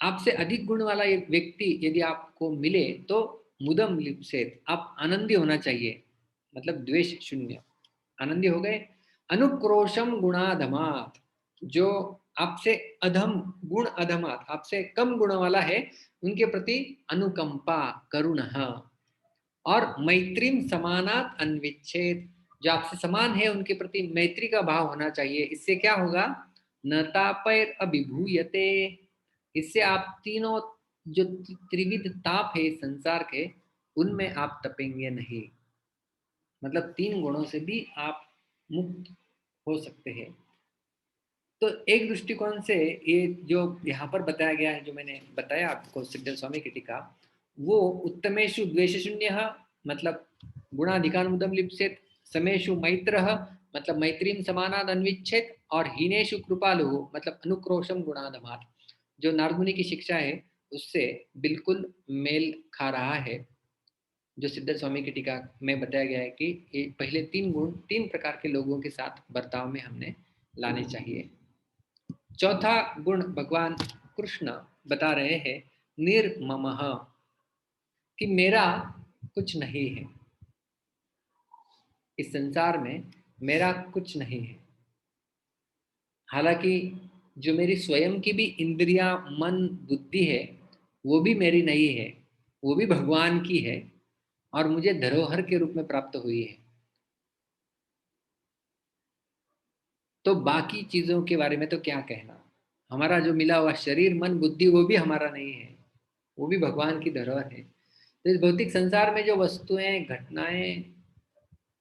आपसे अधिक गुण वाला एक व्यक्ति यदि आपको मिले तो मुदम लिप्सेत, आप आनंदी होना चाहिए, मतलब द्वेष शून्य आनंदी हो गए। अनुक्रोशम गुणाधमात, जो आपसे अधम गुण अधमात, आपसे कम गुण वाला है, उनके प्रति अनुकंपा करुणः। और मैत्रीम समानात अन्विच्छेद, जो आपसे समान है उनके प्रति मैत्री का भाव होना चाहिए। इससे क्या होगा, न तापैर अभिभूयते, इससे आप तीनों जो त्रिविध ताप है संसार के, उनमें आप तपेंगे नहीं। मतलब तीन गुणों से भी आप मुक्त हो सकते हैं। तो एक दृष्टिकोण से ये जो यहाँ पर बताया गया है, जो मैंने बताया आपको सिद्धल स्वामी की टीका, वो उत्तमेषु द्वेषशून्य मतलब गुणाधिकार मुदम लिप्सेत, समेषु मैत्रः मतलब मैत्रीम समानाद अन्विच्छेद, और हीनेषु कृपालु मतलब अनुक्रोशम गुणाधमात्, जो नारद मुनि की शिक्षा है उससे बिल्कुल मेल खा रहा है। जो सिद्धर स्वामी की टीका में बताया गया है कि ये पहले तीन गुण तीन प्रकार के लोगों के साथ बर्ताव में हमने लाने चाहिए। चौथा गुण भगवान कृष्ण बता रहे हैं निर्ममः, कि मेरा कुछ नहीं है, इस संसार में मेरा कुछ नहीं है। हालांकि जो मेरी स्वयं की भी इंद्रियां, मन, बुद्धि है, वो भी मेरी नहीं है, वो भी भगवान की है और मुझे धरोहर के रूप में प्राप्त हुई है। तो बाकी चीजों के बारे में तो क्या कहना, हमारा जो मिला हुआ शरीर, मन, बुद्धि, वो भी हमारा नहीं है, वो भी भगवान की धरोहर है। तो इस भौतिक संसार में जो वस्तुएं, घटनाएं,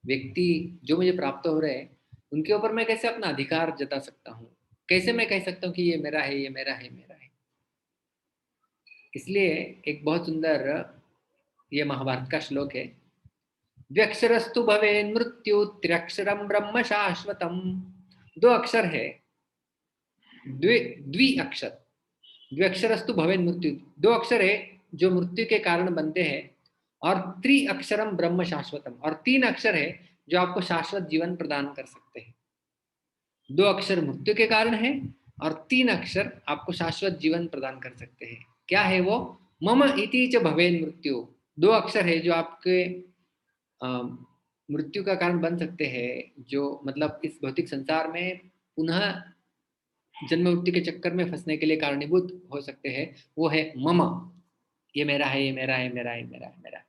व्यक्ति जो मुझे प्राप्त हो रहे हैं, उनके ऊपर मैं कैसे अपना अधिकार जता सकता हूँ, कैसे मैं कह सकता हूँ कि ये मेरा है, ये मेरा है, मेरा है। इसलिए एक बहुत सुंदर ये महाभारत का श्लोक है, द्व्यक्षरस्तु भवेन् मृत्यु त्र्यक्षरम ब्रह्म शाश्वतम। दो अक्षर है, द्वि अक्षर, द्व्यक्षरस्तु भवेन् मृत्यु, दो अक्षर है जो मृत्यु के कारण बनते हैं, और त्रि अक्षरम ब्रह्म शाश्वतम, और तीन अक्षर है जो आपको शाश्वत जीवन प्रदान कर सकते हैं। दो अक्षर मृत्यु के कारण है और तीन अक्षर आपको शाश्वत जीवन प्रदान कर सकते हैं। क्या है वो, मम इति च भवेन् मृत्यु, दो अक्षर है जो आपके मृत्यु का कारण बन सकते हैं, जो मतलब इस भौतिक संसार में पुनः जन्म मृत्यु के चक्कर में फंसने के लिए कारणीभूत हो सकते हैं। वो है मम, ये मेरा है, ये मेरा है, मेरा है, मेरा है, मेरा है।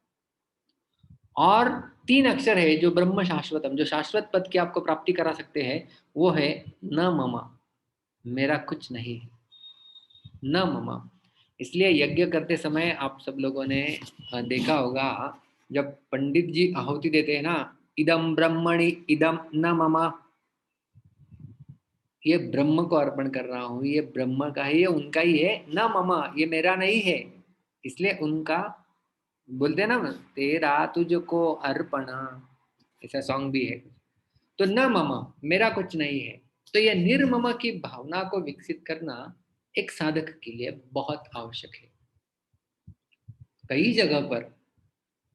और 3 अक्षर है जो ब्रह्म शाश्वतम, जो शाश्वत पद की आपको प्राप्ति करा सकते हैं, वो है न मम, मेरा कुछ नहीं है, न मम। इसलिए यज्ञ करते समय आप सब लोगों ने देखा होगा, जब पंडित जी आहुति देते हैं ना, इदम ब्रह्मणि इदम न मम, ये ब्रह्म को अर्पण कर रहा हूँ, ये ब्रह्म का है, ये उनका ही है, न मम, ये मेरा नहीं है। इसलिए उनका बोलते हैं ना, तेरा तुझको अर्पण, ऐसा सॉन्ग भी है। तो न मम, मेरा कुछ नहीं है। तो यह निर्मम की भावना को विकसित करना एक साधक के लिए बहुत आवश्यक है। कई जगह पर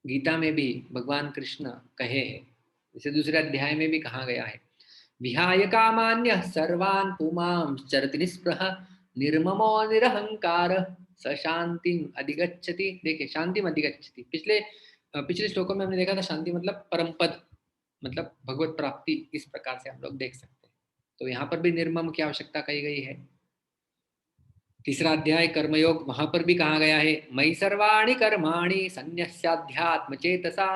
गीता में भी भगवान कृष्ण कहे हैं, जैसे दूसरे अध्याय में भी कहा गया है, विहाय कामान्य सर्वान् पुमां चरति निस्पृह निर्ममो निरहंकार स शांतिम अधिगच्छति। देखिए, शांतिम अधिगच्छति, पिछले श्लोकों में हमने देखा था शांति मतलब परम पद, मतलब भगवत प्राप्ति। इस प्रकार से हम लोग देख सकते हैं। तो यहाँ पर भी निर्मम की आवश्यकता कही गई है। तीसरा अध्याय कर्मयोग, वहां पर भी कहा गया है, मयि सर्वाणि कर्माणि सन्न्यस्याध्यात्म चेतसा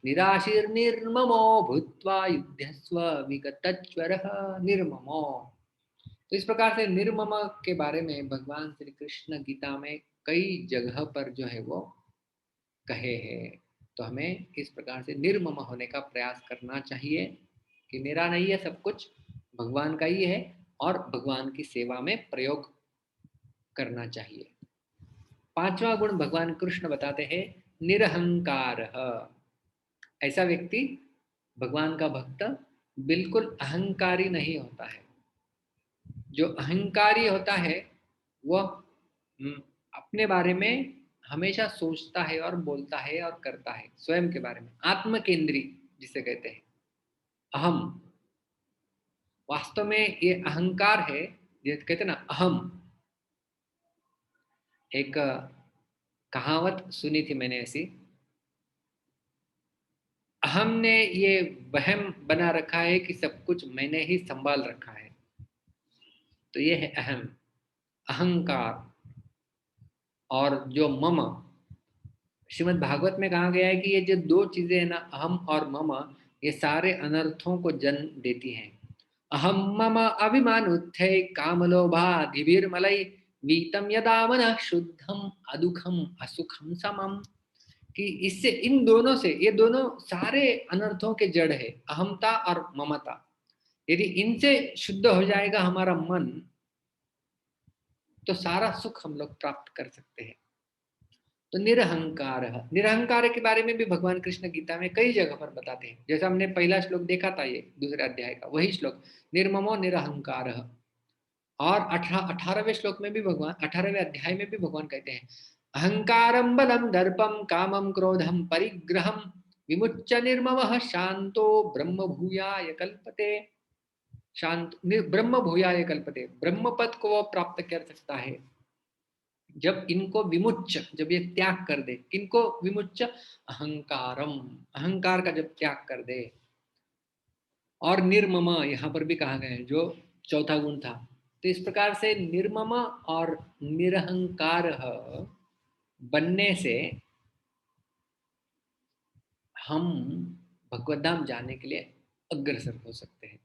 निराशीर्निर्ममो भूत्वा युध्यस्व विगतज्वरः निर्ममो। तो इस प्रकार से निर्मम के बारे में भगवान श्री कृष्ण गीता में कई जगह पर जो है वो कहे हैं। तो हमें इस प्रकार से निर्मम होने का प्रयास करना चाहिए कि मेरा नहीं है सब कुछ, भगवान का ही है, और भगवान की सेवा में प्रयोग करना चाहिए। 5वां गुण भगवान कृष्ण बताते हैं, निरहंकार। ऐसा व्यक्ति, भगवान का भक्त, बिल्कुल अहंकारी नहीं होता है। जो अहंकारी होता है वह अपने बारे में हमेशा सोचता है और बोलता है और करता है स्वयं के बारे में, आत्म केंद्री जिसे कहते हैं, अहम। वास्तव में ये अहंकार है, जिसे कहते हैं ना अहम। एक कहावत सुनी थी मैंने ऐसी, हमने ये वहम बना रखा है कि सब कुछ मैंने ही संभाल रखा है। तो ये है अहम, अहंकार। और जो मम, श्रीमद् भागवत में कहा गया है कि ये जो 2 चीजें है ना, अहम और मम, ये सारे अनर्थों को जन्म देती हैं। अहम मम अभिमानुत्थै कामलोभाधिभिर्मलै वीतम यदा मनः शुद्धम अदुखम असुखम समम। कि इससे, इन दोनों से, ये दोनों सारे अनर्थों के जड़ है, अहमता और ममता। यदि इनसे शुद्ध हो जाएगा हमारा मन, तो सारा सुख हम लोग प्राप्त कर सकते हैं। तो निरहंकार, निरहंकार के बारे में भी भगवान कृष्ण गीता में कई जगह पर बताते हैं। जैसा हमने पहला श्लोक देखा था, ये दूसरे अध्याय का वही श्लोक, निर्ममो निरहंकार। और 18वें श्लोक में भी भगवान, 18वें अध्याय में भी भगवान कहते हैं, अहंकारम बलम दर्पम कामम क्रोधम परिग्रहम विमुच्य निर्ममः शांतो ब्रह्म भूयाय कल्पते। शांत ब्रह्म भूयाय कल्पते, ब्रह्म पद को वो प्राप्त कर सकता है जब इनको विमुच्य, जब ये त्याग कर दे। किनको विमुच्य? अहंकारम, अहंकार का जब त्याग कर दे। और निर्मम यहाँ पर भी कहा गया है, जो चौथा गुण था। तो इस प्रकार से निर्मम और निरहंकार बनने से हम भगवत धाम जाने के लिए अग्रसर हो सकते हैं,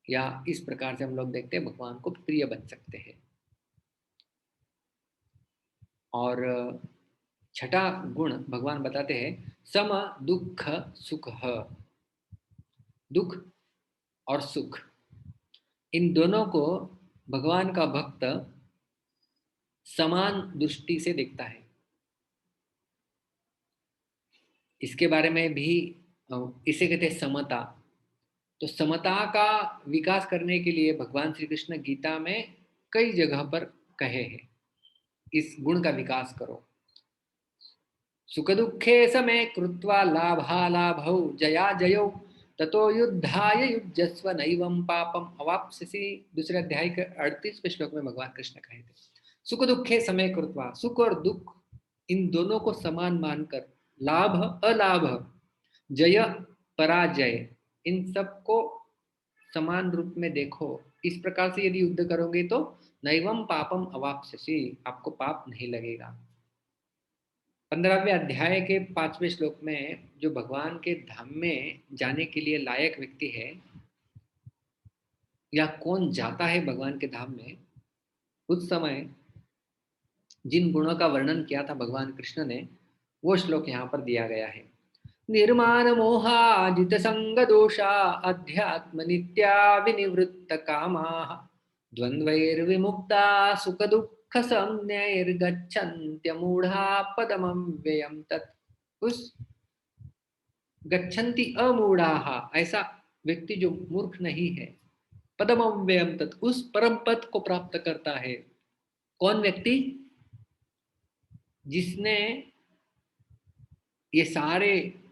या इस प्रकार से हम लोग देखते हैं भगवान को प्रिय बन सकते हैं। और छठा गुण भगवान बताते हैं, सम दुख सुख। दुख और सुख, इन दोनों को भगवान का भक्त समान दृष्टि से देखता है। इसके बारे में भी इसे कहते हैं समता। तो समता का विकास करने के लिए भगवान श्री कृष्ण गीता में कई जगह पर कहे हैं, इस गुण का विकास करो। सुख दुखे समे कृत्वा लाभालाभौ जया जयौ ततो युद्धाय युज्यस्व नैवं पापम अवाप्स्यसि। दूसरे अध्याय के 38वें श्लोक में भगवान कृष्ण कहे थे, सुख दुखे समय कृत्वा, सुख और दुख इन दोनों को समान मानकर, लाभ अलाभ, जय पराजय, इन सब को समान रूप में देखो। इस प्रकार से यदि युद्ध करोगे तो नैवम पापम अवाप्स्यसि, आपको पाप नहीं लगेगा। 15वें अध्याय के 5वें श्लोक में जो भगवान के धाम में जाने के लिए लायक व्यक्ति है या कौन जाता है भगवान के धाम में, उस समय जिन गुणों का वर्णन किया था भगवान कृष्ण ने, वो श्लोक यहाँ पर दिया गया है। निर्माण मोहाजित संग दोषा अध्यात्म नित्या विनिवृत्त कामाः द्वंद्वैर्विमुक्ता सुख दुःख संज्ञैर्गच्छन्त्यमूढ़ा पदमव्ययम् तत्। उस गच्छन्ति अमूढ़ाः, ऐसा व्यक्ति जो मूर्ख नहीं है, पदमव्ययम् तत्, उस परम पद को प्राप्त करता है। कौन व्यक्ति? जिसने ये सारे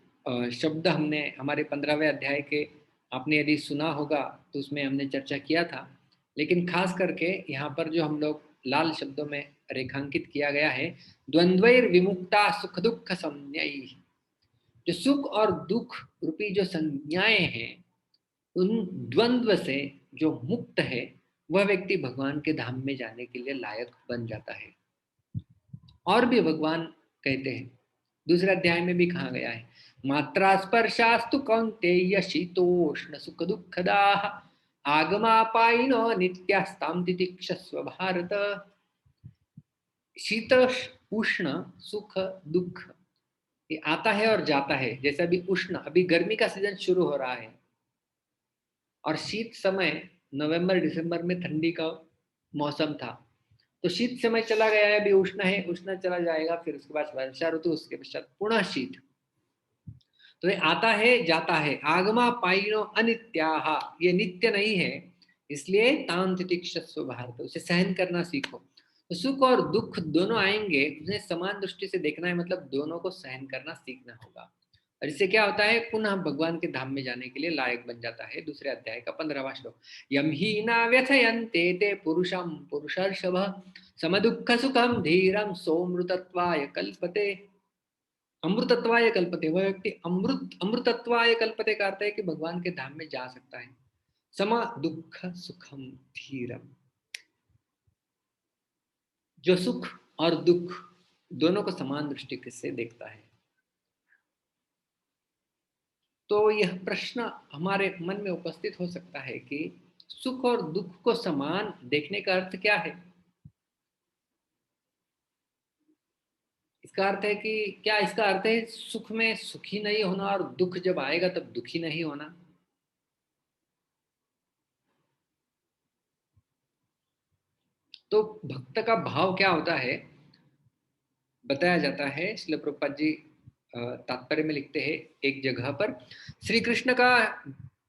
शब्द हमने हमारे 15वें अध्याय के आपने यदि सुना होगा तो उसमें हमने चर्चा किया था, लेकिन खास करके यहाँ पर जो हम लोग लाल शब्दों में रेखांकित किया गया है, द्वंद्वैर विमुक्ता सुख दुख संज्ञाई, जो सुख और दुख रूपी जो संज्ञाएं हैं, उन द्वंद्व से जो मुक्त है वह व्यक्ति भगवान के धाम में जाने के लिए लायक बन जाता है। और भी भगवान कहते हैं, दूसरे अध्याय में भी कहा गया है, मात्रा स्पर्शास्तु कौन्तेय शीतोष्ण सुख दुःखदाः आगमापायिनो नित्यास्तां तितिक्षस्व भारत। शीत उष्ण सुख दुख ये आता है और जाता है। जैसे अभी उष्ण, अभी गर्मी का सीजन शुरू हो रहा है, और शीत समय नवंबर दिसंबर में ठंडी का मौसम था, तो शीत समय चला गया है, अभी उष्ण है, उष्ण चला जाएगा, फिर उसके बाद वर्षा ऋतु, उसके पश्चात पुनः शीत। तो ये आता है जाता है। आगमा पाइनो अनित्याह, ये नित्य नहीं है, इसलिए तां तितिक्षस्व भारत, उसे सहन करना सीखो। तो सुख और दुख दोनों आएंगे, उन्हें समान दृष्टि से देखना है, मतलब दोनों को सहन करना सीखना होगा। और इससे क्या होता है, पुनः भगवान के धाम में जाने के लिए लायक बन जाता है। दूसरे अध्याय का 15वां श्लोक, यम ही न व्यथयन्ते ते पुरुषम पुरुषर्षभ समदुःख सुखम धीरम सोमृतत्वाय कल्पते। अमृतत्वाय कल्पते, वह व्यक्ति अमृतत्वाय कल्पते का अर्थ है कि भगवान के धाम में जा सकता है। सम दुःख सुखम धीरम, जो सुख और दुख दोनों को समान दृष्टि से देखता है। तो यह प्रश्न हमारे मन में उपस्थित हो सकता है कि सुख और दुख को समान देखने का अर्थ क्या है? इसका अर्थ है कि क्या इसका अर्थ है सुख में सुखी नहीं होना और दुख जब आएगा तब दुखी नहीं होना? तो भक्त का भाव क्या होता है बताया जाता है। श्रील प्रभुपाद जी तात्पर्य में लिखते हैं एक जगह पर, श्री कृष्ण का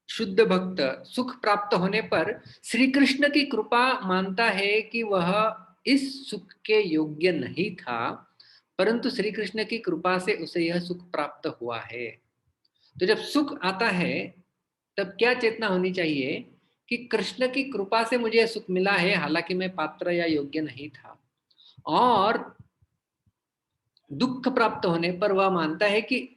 शुद्ध भक्त सुख प्राप्त होने पर श्री कृष्ण की कृपा मानता है कि वह इस सुख के योग्य नहीं था, परंतु श्री कृष्ण की कृपा से उसे यह सुख प्राप्त हुआ है। तो जब सुख आता है तब क्या चेतना होनी चाहिए कि कृष्ण की कृपा से मुझे यह सुख मिला है, हालांकि मैं पात्र या योग्य नहीं था। और दुख प्राप्त होने पर वह मानता है कि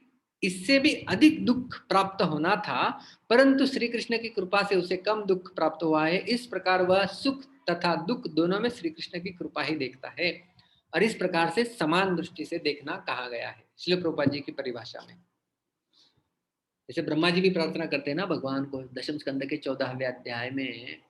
इससे भी अधिक दुख प्राप्त होना था, परंतु श्री कृष्ण की कृपा से उसे कम दुख प्राप्त हुआ है। इस प्रकार वह सुख तथा दुख दोनों में श्री कृष्ण की कृपा ही देखता है, और इस प्रकार से समान दृष्टि से देखना कहा गया है श्रील प्रभुपाद जी की परिभाषा में। जैसे ब्रह्मा जी भी प्रार्थना करते हैं ना भगवान को, दशम स्कंद के 14वें अध्याय में,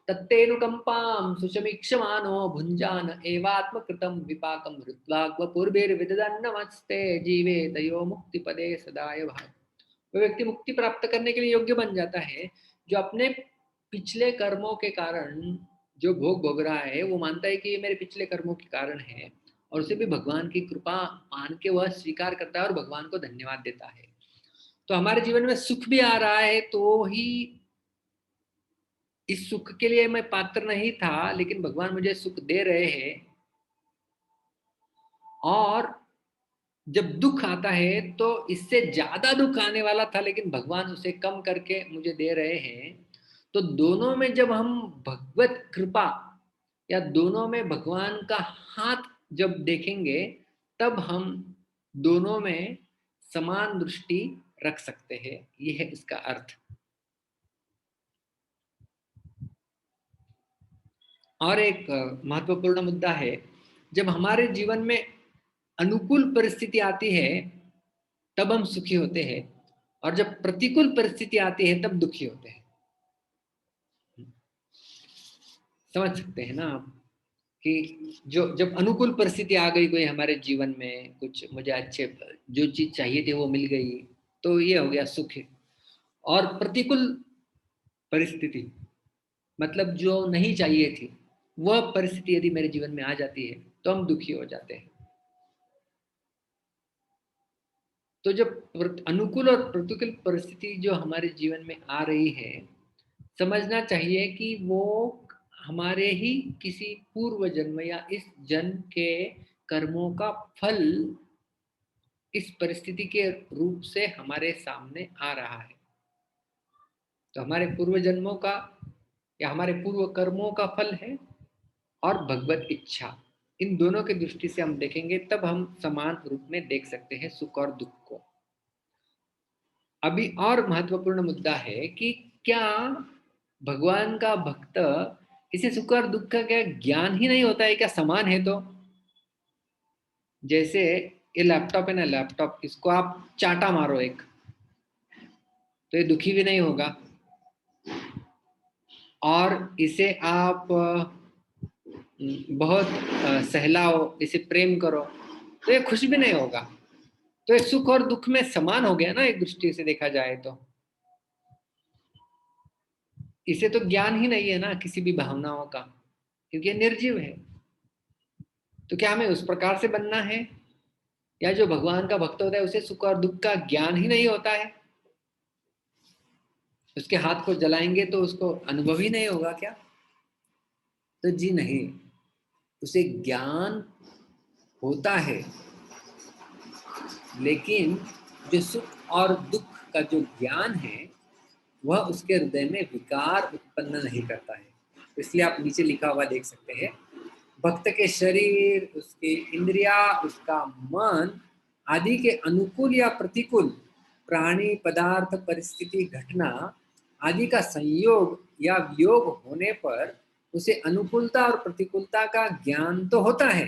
तत्तेनुकंपां सुशमीक्षमानो भुंजान एवात्मकृतं विपाकं हृत्वा क्व पूर्वैर्विदधन्नमस्ते जीवे तयो मुक्तिपदे सदाय भाव। वो व्यक्ति मुक्ति प्राप्त करने के लिए योग्य बन जाता है जो अपने पिछले कर्मों के कारण जो भोग भोग रहा है, वो मानता है कि ये मेरे पिछले कर्मों के कारण है, और उसे भी भगवान की कृपा मान के वह स्वीकार करता है और भगवान को धन्यवाद देता है। तो हमारे जीवन में सुख भी आ रहा है तो ही इस सुख के लिए मैं पात्र नहीं था, लेकिन भगवान मुझे सुख दे रहे हैं। और जब दुख आता है तो इससे ज्यादा दुख आने वाला था, लेकिन भगवान उसे कम करके मुझे दे रहे हैं। तो दोनों में जब हम भगवत कृपा या दोनों में भगवान का हाथ जब देखेंगे, तब हम दोनों में समान दृष्टि रख सकते हैं। यह है इसका अर्थ। और एक महत्वपूर्ण मुद्दा है, जब हमारे जीवन में अनुकूल परिस्थिति आती है तब हम सुखी होते हैं, और जब प्रतिकूल परिस्थिति आती है तब दुखी होते हैं। समझ सकते हैं ना आप कि जो जब अनुकूल परिस्थिति आ गई कोई हमारे जीवन में, कुछ मुझे अच्छे जो चीज चाहिए थी वो मिल गई, तो ये हो गया सुख। और प्रतिकूल परिस्थिति मतलब जो नहीं चाहिए थी वह परिस्थिति यदि मेरे जीवन में आ जाती है तो हम दुखी हो जाते हैं। तो जब अनुकूल और प्रतिकूल परिस्थिति जो हमारे जीवन में आ रही है, समझना चाहिए कि वो हमारे ही किसी पूर्व जन्म या इस जन्म के कर्मों का फल इस परिस्थिति के रूप से हमारे सामने आ रहा है। तो हमारे पूर्व जन्मों का या हमारे पूर्व कर्मों का फल है, और भगवत इच्छा, इन दोनों की दृष्टि से हम देखेंगे तब हम समान रूप में देख सकते हैं सुख और दुख को। अभी और महत्वपूर्ण मुद्दा है कि क्या भगवान का भक्त, इसे सुख और दुख का क्या ज्ञान ही नहीं होता है क्या? समान है तो जैसे ये लैपटॉप है ना, लैपटॉप इसको आप चाटा मारो एक, तो ये दुखी भी नहीं होगा, और इसे आप बहुत सहलाओ, इसे प्रेम करो तो ये खुश भी नहीं होगा। तो ये सुख और दुख में समान हो गया ना एक दृष्टि से देखा जाए तो। इसे तो ज्ञान ही नहीं है ना किसी भी भावनाओं का, क्योंकि ये निर्जीव है। तो क्या हमें उस प्रकार से बनना है, या जो भगवान का भक्त होता है उसे सुख और दुख का ज्ञान ही नहीं होता है, उसके हाथ को जलाएंगे तो उसको अनुभव ही नहीं होगा क्या? तो जी नहीं, उसे ज्ञान होता है, लेकिन जो सुख और दुख का जो ज्ञान है वह उसके हृदय में विकार उत्पन्न नहीं करता है। इसलिए आप नीचे लिखा हुआ देख सकते हैं, भक्त के शरीर, उसकी इंद्रिया, उसका मन आदि के अनुकूल या प्रतिकूल प्राणी, पदार्थ, परिस्थिति, घटना आदि का संयोग या वियोग होने पर उसे अनुकूलता और प्रतिकूलता का ज्ञान तो होता है,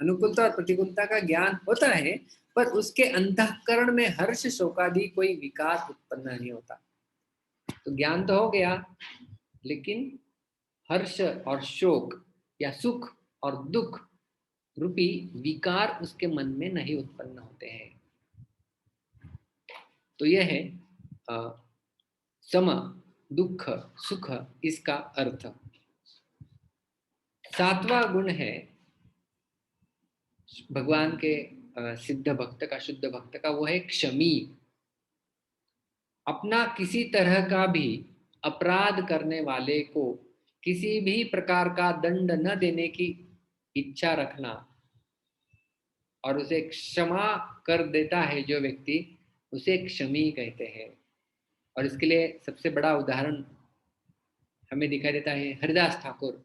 अनुकूलता और प्रतिकूलता का ज्ञान होता है, पर उसके अंतःकरण में हर्ष शोकादि कोई विकार उत्पन्न नहीं होता। तो ज्ञान तो हो गया, लेकिन हर्ष और शोक या सुख और दुख रूपी विकार उसके मन में नहीं उत्पन्न होते हैं। तो यह है सम दुख सुख, इसका अर्थ। सातवां गुण है भगवान के सिद्ध भक्त का, शुद्ध भक्त का, वो है क्षमी। अपना किसी तरह का भी अपराध करने वाले को किसी भी प्रकार का दंड न देने की इच्छा रखना, और उसे क्षमा कर देता है जो व्यक्ति, उसे क्षमी कहते हैं। और इसके लिए सबसे बड़ा उदाहरण हमें दिखाई देता है हरिदास ठाकुर।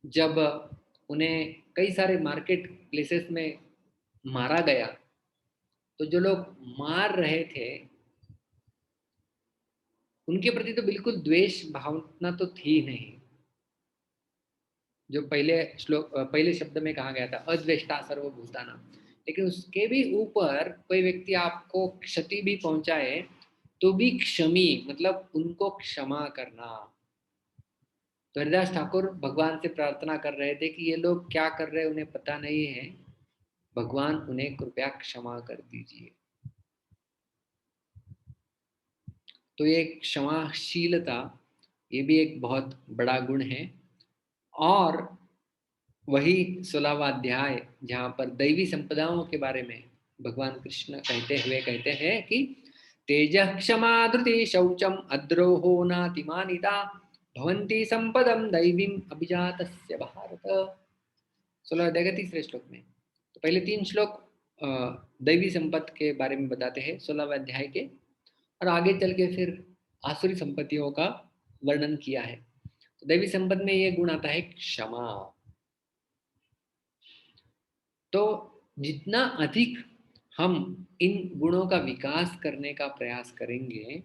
जब उन्हें कई सारे मार्केट प्लेसेस में मारा गया, तो जो लोग मार रहे थे उनके प्रति तो बिल्कुल द्वेष भावना तो थी नहीं। जो पहले शब्द में कहा गया था अद्वेष्टा सर्वभूतानां, लेकिन उसके भी ऊपर कोई व्यक्ति आपको क्षति भी पहुंचाए तो भी क्षमी, मतलब उनको क्षमा करना। तो हरिदास ठाकुर भगवान से प्रार्थना कर रहे थे कि ये लोग क्या कर रहे हैं उन्हें पता नहीं है, भगवान उन्हें कृपया क्षमा कर दीजिए। तो ये क्षमाशीलता, ये भी एक बहुत बड़ा गुण है। और वही 16वां अध्याय जहाँ पर दैवी संपदाओं के बारे में भगवान कृष्ण कहते हुए कहते हैं कि तेज क्षमा धृति शौचम अद्रोहो नातिमानिता भवन्ति संपदम दैवीम अभिजातस्य भारत। 16 अध्याय के तीसरे श्लोक में। तो पहले 3 श्लोक दैवी संपत्ति के बारे में बताते हैं 16वें अध्याय के, और आगे चल के फिर आसुरी संपत्तियों का वर्णन किया है। तो दैवी संपत्ति में ये गुण आता है क्षमा। तो जितना अधिक हम इन गुणों का विकास करने का प्रयास करेंगे,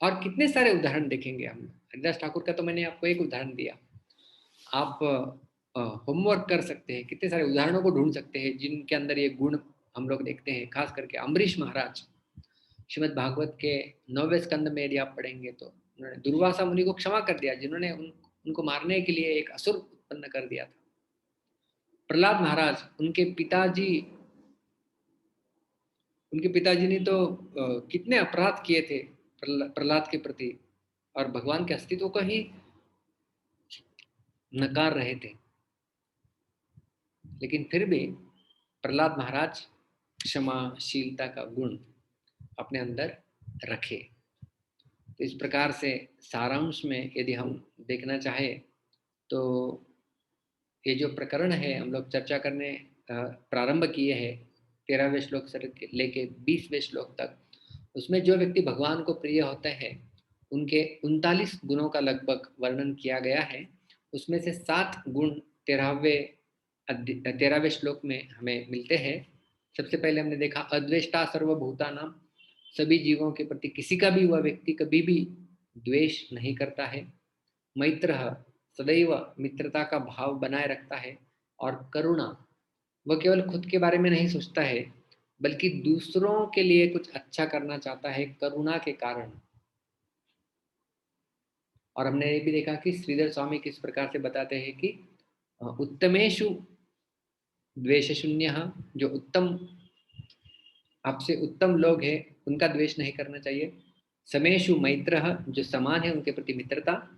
और कितने सारे उदाहरण देखेंगे हम, हरिदास ठाकुर का तो मैंने आपको एक उदाहरण दिया। आप होमवर्क कर सकते हैं, कितने सारे उदाहरणों को ढूंढ सकते हैं जिनके अंदर ये गुण हम लोग देखते हैं। खास करके अम्बरीश महाराज, श्रीमद् भागवत के 9वें स्कंद में यदि आप पढ़ेंगे तो उन्होंने दुर्वासा मुनि को क्षमा कर दिया, जिन्होंने उनको मारने के लिए एक असुर उत्पन्न कर दिया था। प्रहलाद महाराज, उनके पिताजी ने तो कितने अपराध किए थे प्रहलाद के प्रति, और भगवान के अस्तित्व को ही नकार रहे थे, लेकिन फिर भी प्रहलाद महाराज क्षमाशीलता का गुण अपने अंदर रखे। तो इस प्रकार से सारांश में यदि हम देखना चाहे तो ये जो प्रकरण है हम लोग चर्चा करने प्रारंभ किए हैं 13वें श्लोक से लेके 20वें श्लोक तक, उसमें जो व्यक्ति भगवान को प्रिय होते हैं उनके 39 गुणों का लगभग वर्णन किया गया है। उसमें से 7 गुण 13वें श्लोक में हमें मिलते हैं। सबसे पहले हमने देखा अद्वेष्टा सर्वभूतानां, सभी जीवों के प्रति किसी का भी वह व्यक्ति कभी भी द्वेष नहीं करता है। मैत्रः, सदैव मित्रता का भाव बनाए रखता है। और करुणा, वह केवल खुद के बारे में नहीं सोचता है बल्कि दूसरों के लिए कुछ अच्छा करना चाहता है करुणा के कारण। और हमने ये भी देखा कि श्रीधर स्वामी किस प्रकार से बताते हैं कि उत्तमेषु द्वेष शून्य, जो उत्तम आपसे उत्तम लोग हैं उनका द्वेष नहीं करना चाहिए। समेषु मैत्रः, जो समान है उनके प्रति मित्रता।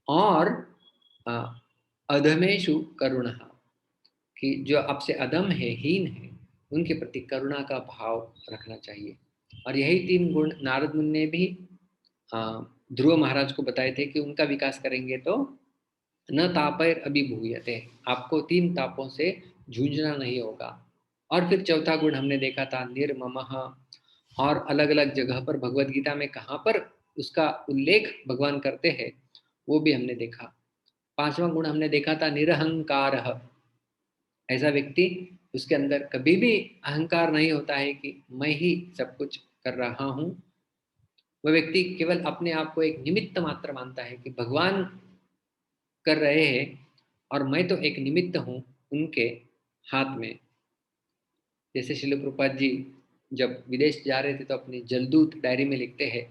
और अधमेषु करुणः, कि जो आपसे अधम है, हीन है, उनके प्रति करुणा का भाव रखना चाहिए। और यही 3 गुण नारद मुनि ने भी ध्रुव महाराज को बताए थे कि उनका विकास करेंगे तो न तापैर अभिभूयते, आपको 3 तापों से जूझना नहीं होगा। और फिर चौथा गुण हमने देखा था निर्ममः, और अलग अलग जगह पर भगवत गीता में कहाँ पर उसका उल्लेख भगवान करते हैं वो भी हमने देखा। 5वां गुण हमने देखा था निरहंकारः, ऐसा व्यक्ति, उसके अंदर कभी भी अहंकार नहीं होता है कि मैं ही सब कुछ कर रहा हूँ। वह व्यक्ति केवल अपने आप को एक निमित्त मात्र मानता है कि भगवान कर रहे हैं और मैं तो एक निमित्त हूँ उनके हाथ में। जैसे श्रील प्रभुपाद जी जब विदेश जा रहे थे तो अपनी जलदूत डायरी में लिखते हैं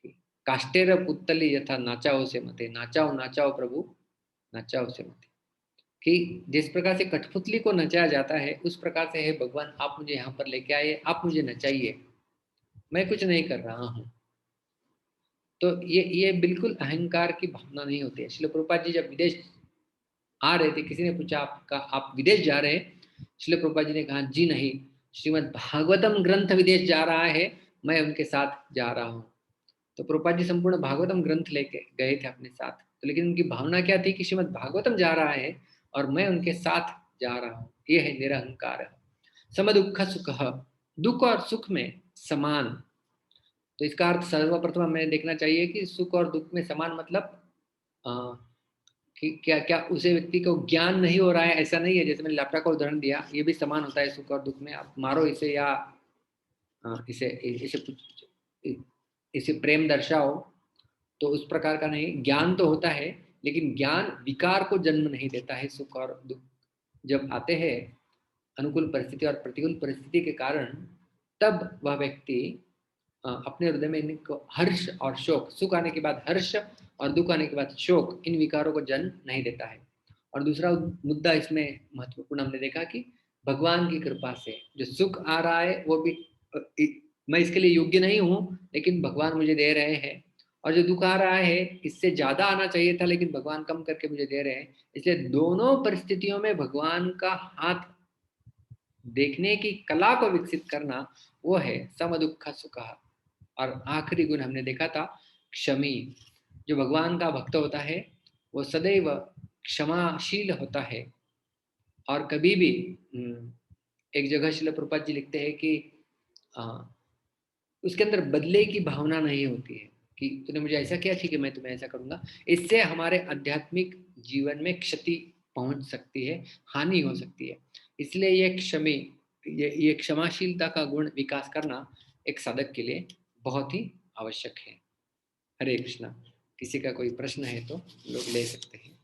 कि काष्टेर पुत्तली यथा नाचाओ से मते, नाचाओ नाचाओ प्रभु नाचाओ से मते, कि जिस प्रकार से कठपुतली को नचाया जाता है उस प्रकार से है भगवान, आप मुझे यहाँ पर लेके आइए, आप मुझे नचाइए, मैं कुछ नहीं कर रहा हूँ। तो ये बिल्कुल अहंकार की भावना नहीं होती है। श्रील प्रभुपाद जी जब विदेश आ रहे थे, किसी ने पूछा आप विदेश जा रहे हैं? श्रील प्रभुपाद जी ने कहा जी नहीं, श्रीमद् भागवतम ग्रंथ विदेश जा रहा है, मैं उनके साथ जा रहा हूँ। तो प्रभुपाद जी संपूर्ण भागवतम ग्रंथ लेके गए थे अपने साथ, तो लेकिन उनकी भावना क्या थी कि श्रीमद् भागवतम जा रहा है और मैं उनके साथ जा रहा हूँ। ये है निरहंकार। समदुख सुख, दुख और सुख में समान। तो इसका अर्थ सर्वप्रथम हमें देखना चाहिए कि सुख और दुख में समान मतलब कि क्या क्या उसे व्यक्ति को ज्ञान नहीं हो रहा है, ऐसा नहीं है। जैसे मैंने लैपटॉप का उदाहरण दिया, ये भी समान होता है सुख और दुख में। आप मारो इसे या इसे इसे इसे प्रेम दर्शाओ, तो उस प्रकार का नहीं। ज्ञान तो होता है लेकिन ज्ञान विकार को जन्म नहीं देता है। सुख और दुख जब आते हैं अनुकूल परिस्थिति और प्रतिकूल परिस्थिति के कारण, तब वह व्यक्ति अपने हृदय में इनको हर्ष और शोक, सुख आने के बाद हर्ष और दुख आने के बाद शोक, इन विकारों को जन्म नहीं देता है। और दूसरा मुद्दा इसमें महत्वपूर्ण हमने देखा कि भगवान की कृपा से जो सुख आ रहा है वो भी मैं इसके लिए योग्य नहीं हूँ लेकिन भगवान मुझे दे रहे हैं, और जो दुख आ रहा है इससे ज्यादा आना चाहिए था लेकिन भगवान कम करके मुझे दे रहे हैं। इसलिए दोनों परिस्थितियों में भगवान का हाथ देखने की कला को विकसित करना, वो है समदुख सुख। और आखिरी गुण हमने देखा था क्षमी। जो भगवान का भक्त होता है वो सदैव क्षमाशील होता है। और कभी भी एक जगह श्रील प्रभुपाद जी लिखते हैं कि उसके अंदर बदले की भावना नहीं होती है कि तूने मुझे ऐसा किया, ठीक है मैं तुम्हें ऐसा करूंगा। इससे हमारे आध्यात्मिक जीवन में क्षति पहुंच सकती है, हानि हो सकती है। इसलिए ये क्षमाशीलता का गुण विकास करना एक साधक के लिए बहुत ही आवश्यक है। हरे कृष्णा। किसी का कोई प्रश्न है तो लोग ले सकते हैं।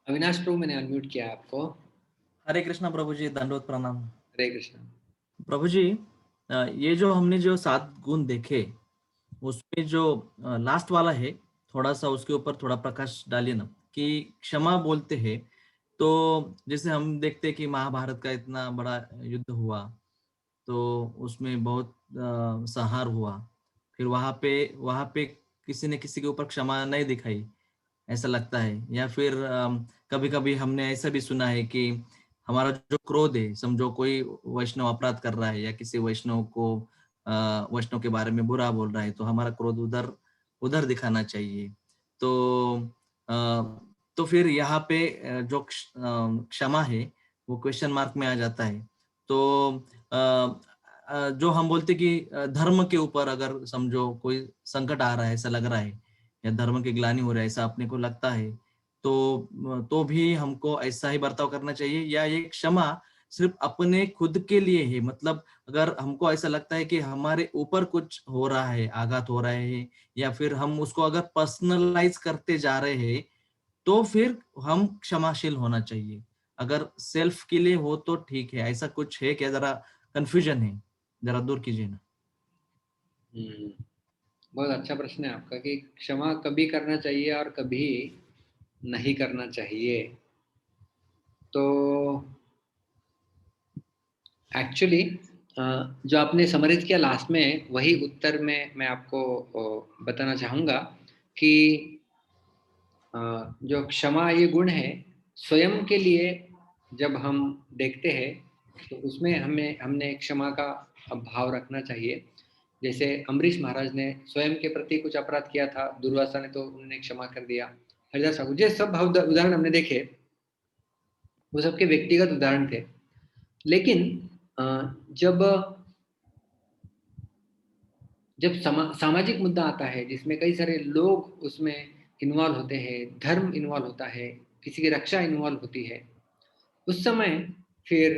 अविनाश प्रभु, मैंने अनम्यूट किया है आपको। हरे कृष्णा प्रभु जी, दंडवत प्रणाम। हरे कृष्ण। प्रभु जी, ये जो हमने जो 7 गुण देखे, उसमें जो लास्ट वाला है, थोड़ा सा उसके ऊपर थोड़ा प्रकाश डालिए ना, कि क्षमा बोलते हैं तो जैसे हम देखते हैं कि महाभारत का इतना बड़ा युद्ध हुआ, तो उसमें बहुत संहार हुआ, फिर वहां पे किसी ने किसी के ऊपर क्षमा नहीं दिखाई, ऐसा लगता है। या फिर कभी कभी हमने ऐसा भी सुना है कि हमारा जो क्रोध है, समझो कोई वैष्णव अपराध कर रहा है या किसी वैष्णव को वैष्णव के बारे में बुरा बोल रहा है, तो हमारा क्रोध उधर उधर दिखाना चाहिए। तो अ, तो फिर यहाँ पे जो क्षमा है वो क्वेश्चन मार्क में आ जाता है। तो जो हम बोलते कि धर्म के ऊपर अगर समझो कोई संकट आ रहा है, ऐसा लग रहा है, या धर्म की ग्लानि हो रहा है ऐसा अपने को लगता है, तो भी हमको ऐसा ही बर्ताव करना चाहिए, या ये क्षमा सिर्फ अपने खुद के लिए है? मतलब अगर हमको ऐसा लगता है कि हमारे ऊपर कुछ हो रहा है, आघात हो रहा है, या फिर हम उसको अगर पर्सनलाइज करते जा रहे हैं, तो फिर हम क्षमाशील होना चाहिए। अगर सेल्फ के लिए हो तो ठीक है, ऐसा कुछ है क्या? जरा कंफ्यूजन है, जरा दूर कीजिए ना। बहुत अच्छा प्रश्न है आपका कि क्षमा कभी करना चाहिए और कभी नहीं करना चाहिए। तो एक्चुअली जो आपने समराइज किया लास्ट में, वही उत्तर में मैं आपको बताना चाहूँगा कि जो क्षमा ये गुण है, स्वयं के लिए जब हम देखते हैं तो उसमें हमने क्षमा का भाव रखना चाहिए। जैसे अम्बरीश महाराज ने स्वयं के प्रति कुछ अपराध किया था, दुर्वासा ने तो उन्होंने क्षमा कर दिया। हरिदास ठाकुर, ये सब उदाहरण हमने देखे, वो सबके व्यक्तिगत उदाहरण थे। लेकिन जब जब सामाजिक मुद्दा आता है जिसमें कई सारे लोग उसमें इन्वॉल्व होते हैं, धर्म इन्वॉल्व होता है, किसी की रक्षा इन्वॉल्व होती है, उस समय फिर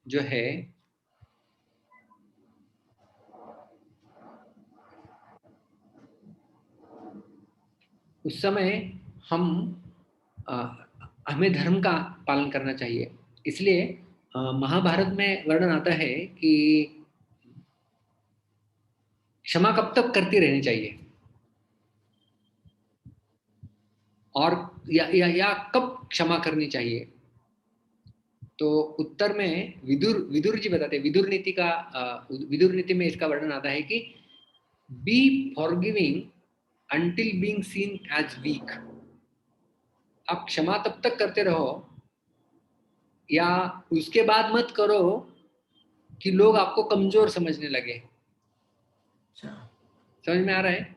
जो है उस समय हम हमें धर्म का पालन करना चाहिए। इसलिए महाभारत में वर्णन आता है कि क्षमा कब तक करती रहनी चाहिए और या कब क्षमा करनी चाहिए। तो उत्तर में विदुर जी बताते हैं, विदुर नीति में इसका वर्णन आता है कि be forgiving until being seen as weak. आप क्षमा तब तक करते रहो या उसके बाद मत करो कि लोग आपको कमजोर समझने लगे। समझ में आ रहा है?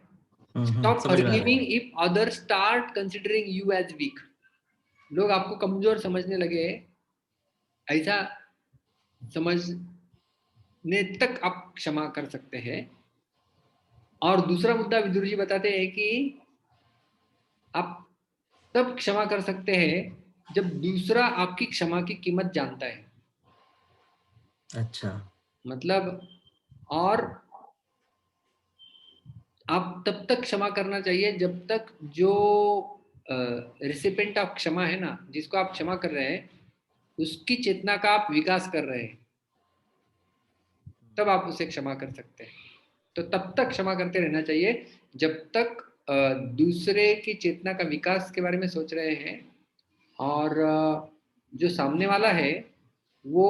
स्टॉप समझ में आ रहा है। Forgiving if others start considering you as weak. लोग आपको कमजोर समझने लगे, ऐसा समझने तक आप क्षमा कर सकते हैं। और दूसरा मुद्दा विदुर जी बताते हैं कि आप तब क्षमा कर सकते हैं जब दूसरा आपकी क्षमा की कीमत जानता है। अच्छा। मतलब, और आप तब तक क्षमा करना चाहिए जब तक जो रिसिपेंट ऑफ क्षमा है ना, जिसको आप क्षमा कर रहे हैं, उसकी चेतना का आप विकास कर रहे हैं, तब आप उसे क्षमा कर सकते हैं। तो तब तक क्षमा करते रहना चाहिए जब तक दूसरे की चेतना का विकास के बारे में सोच रहे हैं और जो सामने वाला है वो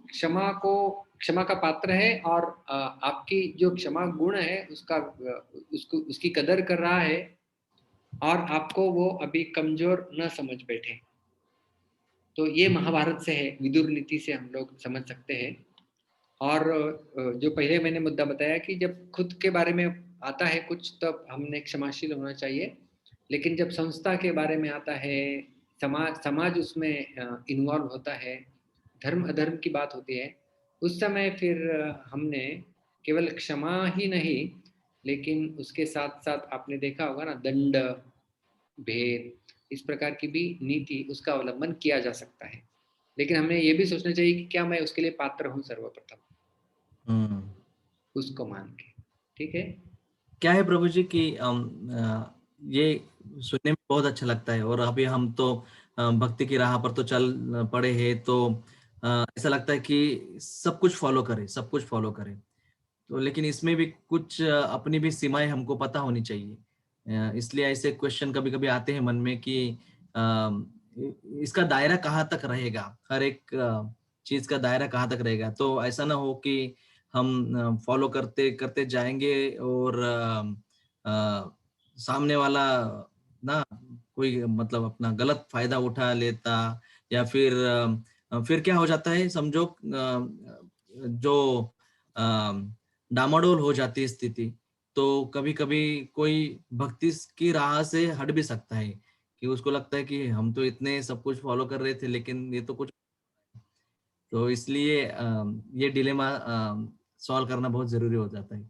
क्षमा का पात्र है और आपकी जो क्षमा गुण है उसकी कदर कर रहा है और आपको वो अभी कमजोर न समझ बैठे। तो ये महाभारत से है, विदुर नीति से हम लोग समझ सकते हैं। और जो पहले मैंने मुद्दा बताया कि जब खुद के बारे में आता है कुछ, तब हमने क्षमाशील होना चाहिए। लेकिन जब संस्था के बारे में आता है, समाज उसमें इन्वॉल्व होता है, धर्म अधर्म की बात होती है, उस समय फिर हमने केवल क्षमा ही नहीं, लेकिन उसके साथ साथ आपने देखा होगा ना, दंड, भेद, इस प्रकार की भी नीति उसका अवलंबन किया जा सकता है। लेकिन हमें ये भी सोचना चाहिए कि क्या मैं उसके लिए पात्र हूँ सर्वप्रथम, उसको मान के। ठीक है? क्या है प्रभु जी कि ये सुनने में बहुत अच्छा लगता है, और अभी हम तो भक्ति की राह पर तो चल पड़े हैं, तो ऐसा लगता है कि सब कुछ फॉलो करें, सब कुछ फॉलो करें। तो लेकिन इसमें भी कुछ अपनी भी सीमाएं हमको पता होनी चाहिए। इसलिए ऐसे क्वेश्चन कभी-कभी आते हैं मन में कि इसका दायरा कहाँ तक रहेगा, हर एक चीज का दायरा कहाँ तक रहेगा। तो ऐसा ना हो कि हम फॉलो करते करते जाएंगे और सामने वाला ना कोई मतलब अपना गलत फायदा उठा लेता, या फिर क्या हो जाता है, समझो जो डामाडोल हो जाती है स्थिति, तो कभी कभी कोई भक्ति की राह से हट भी सकता है, कि उसको लगता है कि हम तो इतने सब कुछ फॉलो कर रहे थे लेकिन ये तो कुछ। तो इसलिए ये डिलेमा सॉल्व करना बहुत जरूरी हो जाता है।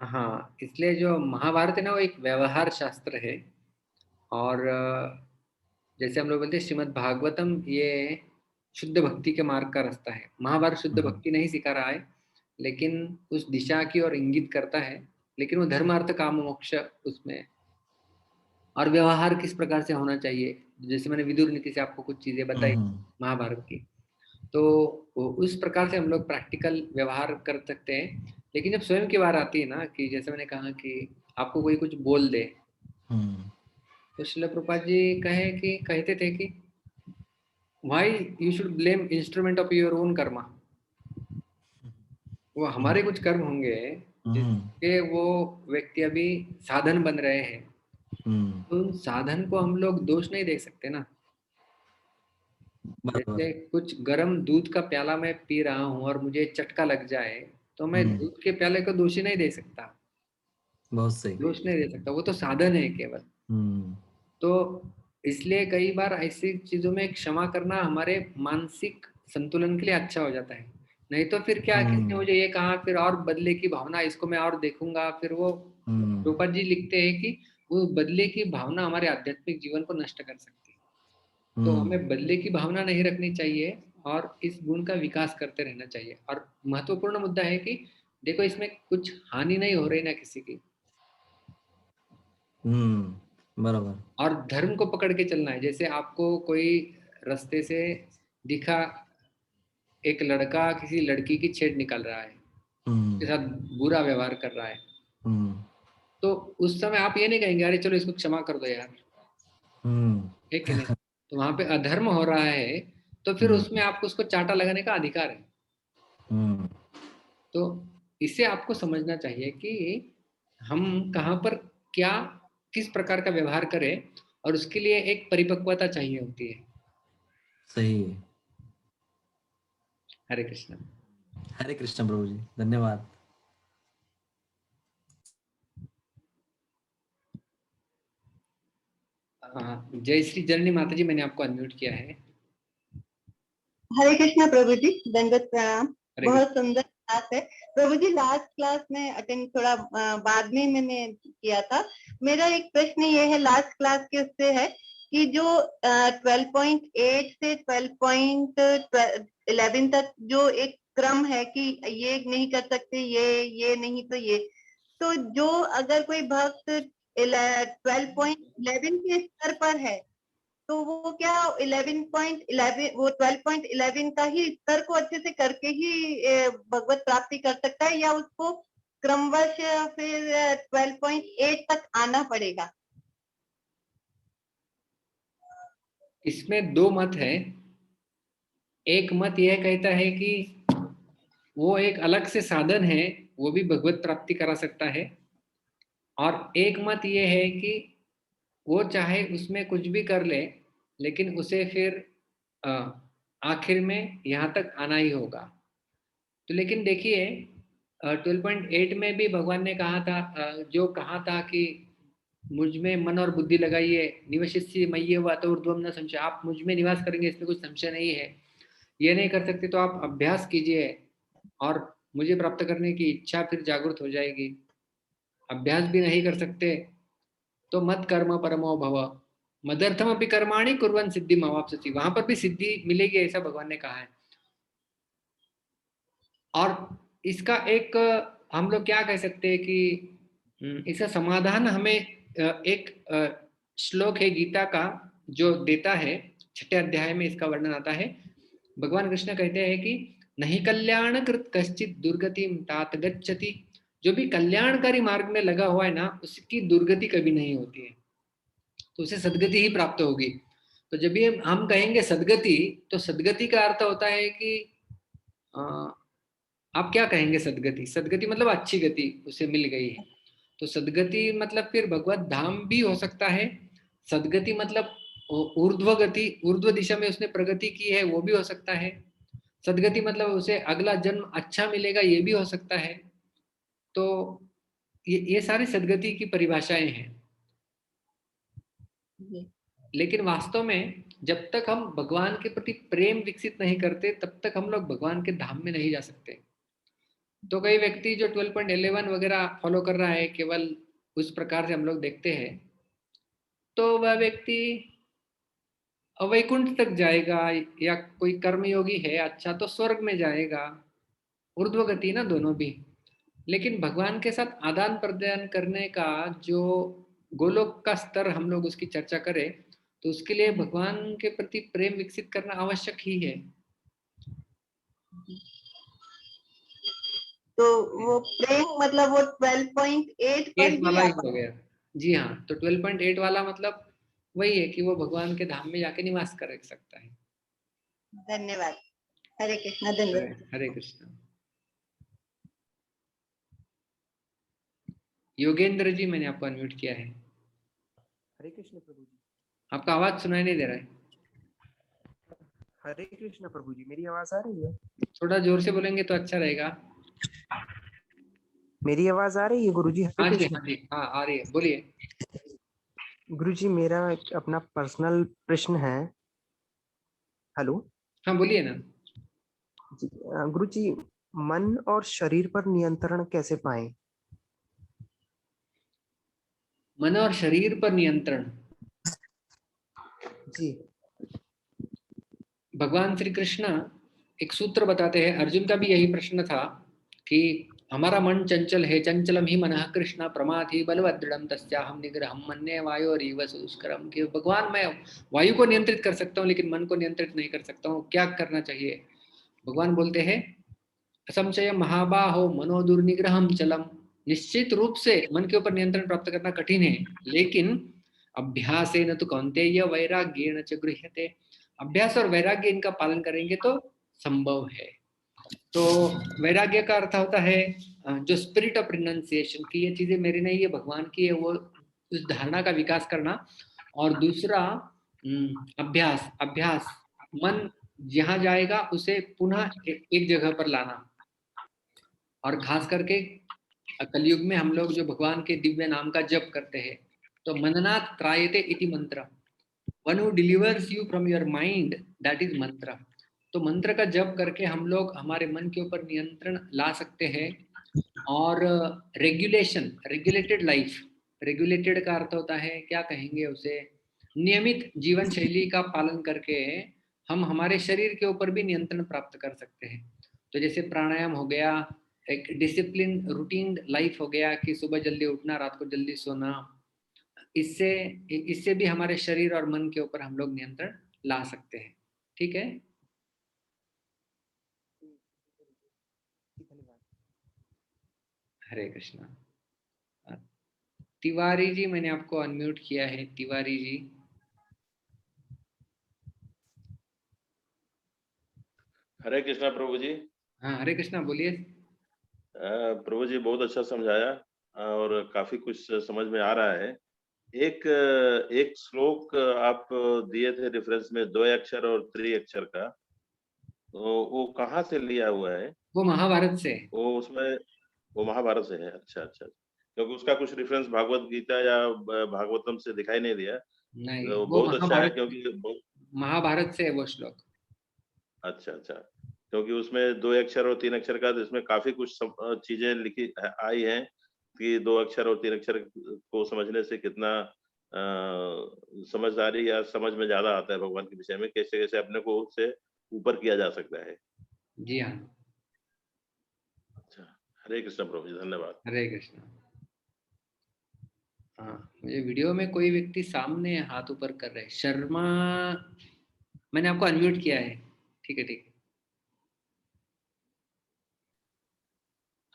हाँ, इसलिए जो महाभारत है ना वो एक व्यवहार शास्त्र है। और जैसे हम लोग बोलते हैं श्रीमद् भागवतम ये शुद्ध भक्ति के मार्ग का रास्ता है। महाभारत शुद्ध हम्म, भक्ति नहीं सिखा रहा है, लेकिन उस दिशा की ओर इंगित करता है। लेकिन वो धर्म अर्थ काम मोक्ष उसमें, और व्यवहार किस प्रकार से होना चाहिए, जैसे मैंने विदुर नीति से आपको कुछ चीजें बताई हम्म, महाभारत की, तो उस प्रकार से हम लोग प्रैक्टिकल व्यवहार कर सकते हैं। लेकिन जब स्वयं की बात आती है ना, कि जैसे मैंने कहा कि आपको कोई कुछ बोल दे, हम्म, तो श्रील प्रभुपाद जी कहते थे कि why you should blame instrument of your own Karma. वो हमारे कुछ कर्म होंगे हम्म, जिसके वो व्यक्ति अभी साधन बन रहे हैं, हम्म, तो उन साधन को हम लोग दोष नहीं दे सकते ना। बराबर। जैसे कुछ गर्म दूध का प्याला मैं पी रहा हूँ और मुझे चटका लग जाए, तो मैं हम्म, दूध के प्याले को दोषी नहीं दे सकता, बहुत सही। दोष नहीं दे सकता, वो तो साधन है केवल। हम्म, तो इसलिए कई बार ऐसी चीजों में क्षमा करना हमारे मानसिक संतुलन के लिए अच्छा हो जाता है। नहीं तो फिर क्या, किसी ने हम्म, मुझे ये कहा, फिर और बदले की भावना, इसको मैं और देखूंगा, फिर वो हम्म, रूपा जी लिखते हैं कि वो बदले की भावना हमारे आध्यात्मिक जीवन को नष्ट कर सकती है। तो हम्म, हमें बदले की भावना नहीं रखनी चाहिए, और इस गुण का विकास करते रहना चाहिए। और महत्वपूर्ण मुद्दा है कि देखो, इसमें कुछ हानि नहीं हो रही ना किसी की, बराबर। और धर्म को पकड़ के चलना है। जैसे आपको कोई रास्ते से दिखा, एक लड़का किसी लड़की की छेड़ निकाल रहा है, उसके हम्म, साथ बुरा व्यवहार कर रहा है, हम्म, तो उस समय आप ये नहीं कहेंगे अरे चलो इसको क्षमा कर दो यार, हम्म, है कि नहीं। तो वहां पे अधर्म हो रहा है, तो फिर हम्म, उसमें आपको उसको चांटा लगाने का अधिकार है। हम्म, तो इसे आपको समझना चाहिए कि हम कहाँ पर क्या, किस प्रकार का व्यवहार करें, और उसके लिए एक परिपक्वता चाहिए होती है। सही है। हरे कृष्ण। हरे कृष्ण प्रभु जी, धन्यवाद। जय श्री जननी माता जी, मैंने आपको अनम्यूट किया है। हरे कृष्णा प्रभु जी, दंडवत प्रणाम। हरे बहुत कृष्ण। सुंदर क्लास है प्रभु जी। लास्ट क्लास में अटेंड थोड़ा बाद में मैंने किया था। मेरा एक प्रश्न ये है, लास्ट क्लास के उससे है कि जो 12.8 से 12.11 तक जो एक क्रम है कि ये नहीं कर सकते, ये नहीं तो ये, तो जो अगर कोई भक्त 12.11 के स्तर पर है, तो वो क्या 11.11 वो 12.11 का ही स्तर को अच्छे से करके ही भगवत प्राप्ति कर सकता है, या उसको क्रमवश फिर 12.8 तक आना पड़ेगा? इसमें दो मत है। एक मत यह कहता है कि वो एक अलग से साधन है, वो भी भगवत प्राप्ति करा सकता है। और एक मत ये है कि वो चाहे उसमें कुछ भी कर ले, लेकिन उसे फिर अ, आखिर में यहाँ तक आना ही होगा। तो लेकिन देखिए, 12.8 में भी भगवान ने कहा था, जो कहा था कि मुझ में मन और बुद्धि लगाइए, निवशिष्य मय्ये व अतो ऊर्ध्वं न संशय, आप मुझ में निवास करेंगे इसमें कुछ संशय नहीं है। ये नहीं कर सकते तो आप अभ्यास कीजिए, और मुझे प्राप्त करने की इच्छा फिर जागृत हो जाएगी। अभ्यास भी नहीं कर सकते तो मत कर्म परमो भव, मदर्थम अपि कर्माणि कुर्वन् सिद्धि अवाप्स्यसि, वहां पर भी सिद्धि मिलेगी, ऐसा भगवान ने कहा है। और इसका एक हम लोग क्या कह सकते हैं कि इसका समाधान हमें एक श्लोक है गीता का जो देता है, 6ठे अध्याय में इसका वर्णन आता है। भगवान कृष्ण कहते हैं कि नहीं कल्याण कृत कश्चित दुर्गतिम तात गच्छति, जो भी कल्याणकारी मार्ग में लगा हुआ है ना, उसकी दुर्गति कभी नहीं होती है, तो उसे सदगति ही प्राप्त होगी। तो जब भी हम कहेंगे सदगति, तो सदगति का अर्थ होता है कि आप क्या कहेंगे सदगति? सदगति मतलब अच्छी गति उसे मिल गई है। तो सदगति मतलब फिर भगवत धाम भी हो सकता है। सदगति मतलब ऊर्ध्व गति, ऊर्ध्व दिशा में उसने प्रगति की है, वो भी हो सकता है। सदगति मतलब उसे अगला जन्म अच्छा मिलेगा, ये भी हो सकता है। तो ये सारी सदगति की परिभाषाएं हैं। लेकिन वास्तव में जब तक हम भगवान के प्रति प्रेम विकसित नहीं करते, तब तक हम लोग भगवान के धाम में नहीं जा सकते। तो कई व्यक्ति जो 12.11 वगैरह फॉलो कर रहा है, केवल उस प्रकार से हम लोग देखते हैं, तो वह व्यक्ति वैकुंठ तक जाएगा, या कोई कर्मयोगी है अच्छा तो स्वर्ग में जाएगा, ऊर्ध्व गति ना दोनों भी। लेकिन भगवान के साथ आदान प्रदान करने का जो गोलोक का स्तर हम लोग उसकी चर्चा करें, तो उसके लिए भगवान के प्रति प्रेम विकसित करना आवश्यक ही है। तो वो प्रेम मतलब वो 12.8 पर ही वाला ही आता हो गया। जी हाँ, तो 12.8 वाला मतलब वही है कि वो भगवान के धाम में जाके निवास कर सकता है। धन्यवाद। हरे कृष्णा। धन्यवाद। हरे कृष्णा। योगेंद्र जी, मैंने आपको अनम्यूट किया है। हरे कृष्ण प्रभु जी। आपका आवाज सुनाई नहीं दे रहा है। हरे कृष्ण प्रभु जी, मेरी आवाज आ रही है? थोड़ा जोर से बोलेंगे तो अच्छा रहेगा। मेरी आवाज आ रही है गुरु जी? हरे कृष्ण। हाँ जी, हाँ आ रही है, बोलिए। गुरु जी, मेरा अपना पर्सनल प्रश्न है। हेलो। हाँ बोलिए ना। गुरु जी, मन और शरीर पर नियंत्रण कैसे पाएं? मन और शरीर पर नियंत्रण जी। भगवान श्री कृष्ण एक सूत्र बताते हैं। अर्जुन का भी यही प्रश्न था कि हमारा मन चंचल है, चंचलम ही मनः कृष्ण प्रमाथि बलवदृढ़ तस्याहम निग्रहम मन्ये वायोरीव दुष्करम, कि भगवान मैं वायु को नियंत्रित कर सकता हूँ लेकिन मन को नियंत्रित नहीं कर सकता हूँ, क्या करना चाहिए? भगवान बोलते हैं असंशय महाबाहो मनो दुर्निग्रहम चलम। निश्चित रूप से मन के ऊपर नियंत्रण प्राप्त करना कठिन है, लेकिन अभ्यासेन तु कौन्तेय वैराग्येण च गृह्यते। अभ्यास और वैराग्य इनका पालन करेंगे तो संभव है। तो वैराग्य का अर्थ होता है जो स्पिरिट ऑफ रिनंसिएशन, की ये चीजें मेरी नहीं, ये भगवान की है, वो उस धारणा का विकास करना। और दूसरा अभ्यास। अभ्यास मन जहां जाएगा उसे पुनः एक जगह पर लाना। और खास करके कलयुग में हम लोग जो भगवान के दिव्य नाम का जप करते हैं, तो मननात् त्रायते इति मंत्र, one who delivers you from your mind, that is मंत्र। तो मंत्र का जप करके हम लोग हमारे मन के ऊपर नियंत्रण ला सकते हैं। और रेगुलेशन, रेगुलेटेड लाइफ, रेगुलेटेड का अर्थ होता है, क्या कहेंगे उसे, नियमित जीवन शैली का पालन करके हम हमारे शरीर के ऊपर भी नियंत्रण प्राप्त कर सकते हैं। तो जैसे प्राणायाम हो गया, एक डिसिप्लिन रूटीन लाइफ हो गया कि सुबह जल्दी उठना, रात को जल्दी सोना, इससे इससे भी हमारे शरीर और मन के ऊपर हम लोग नियंत्रण ला सकते हैं। ठीक है। हरे कृष्णा। तिवारी जी, मैंने आपको अनम्यूट किया है। तिवारी जी। हरे कृष्णा प्रभु जी। हाँ हरे कृष्णा, बोलिए। प्रभु जी बहुत अच्छा समझाया और काफी कुछ समझ में आ रहा है। एक एक श्लोक आप दिए थे रेफरेंस में, 2 अक्षर और 3 अक्षर का, तो वो कहाँ से लिया हुआ है? वो महाभारत से। वो उसमें वो महाभारत से है? अच्छा अच्छा, क्योंकि उसका कुछ रेफरेंस भागवत गीता या भागवतम से दिखाई नहीं दिया। नहीं, तो वो बहुत अच्छा है, क्योंकि महाभारत से है वो श्लोक। अच्छा अच्छा, क्योंकि उसमें 2 अक्षर और 3 अक्षर का, तो इसमें काफी कुछ चीजें लिखी आई हैं कि 2 अक्षर और 3 अक्षर को समझने से कितना समझदारी या समझ में ज्यादा आता है भगवान के विषय में, कैसे कैसे अपने को उससे ऊपर किया जा सकता है। जी हाँ। अच्छा, हरे कृष्ण प्रभु जी, धन्यवाद। हरे कृष्ण। हाँ, मुझे वीडियो में कोई व्यक्ति सामने हाथ ऊपर कर रहे, शर्मा मैंने आपको अनम्यूट किया है। ठीक है, ठीक है।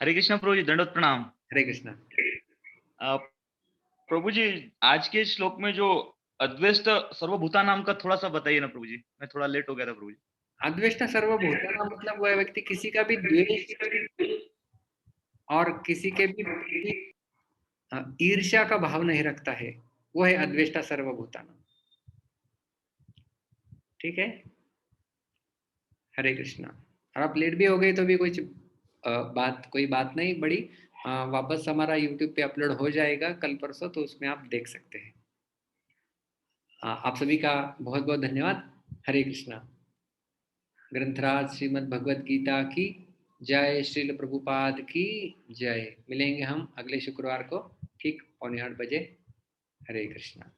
हरे कृष्णा प्रभु जी, दंडवत प्रणाम। हरे कृष्णा। प्रभु जी, आज के श्लोक में जो अद्वेष्ट सर्वभूता नाम का थोड़ा सा बताइए ना प्रभु जी, मैं थोड़ा लेट हो गया था प्रभु जी। अद्वेष्टा सर्वभूतानां मतलब वह व्यक्ति किसी का भी द्वेष और किसी के भी ईर्ष्या का भाव नहीं रखता है, वो है अद्वेष्टा सर्वभूतानां। ठीक है, हरे कृष्णा। और आप लेट भी हो गए तो भी कोई बात नहीं बड़ी। वापस हमारा YouTube पे अपलोड हो जाएगा कल परसों, तो उसमें आप देख सकते हैं। आप सभी का बहुत बहुत धन्यवाद। हरे कृष्णा। ग्रंथराज श्रीमद् भगवद गीता की जय, श्रील प्रभुपाद की जय। मिलेंगे हम अगले शुक्रवार को ठीक 7:45 बजे। हरे कृष्णा।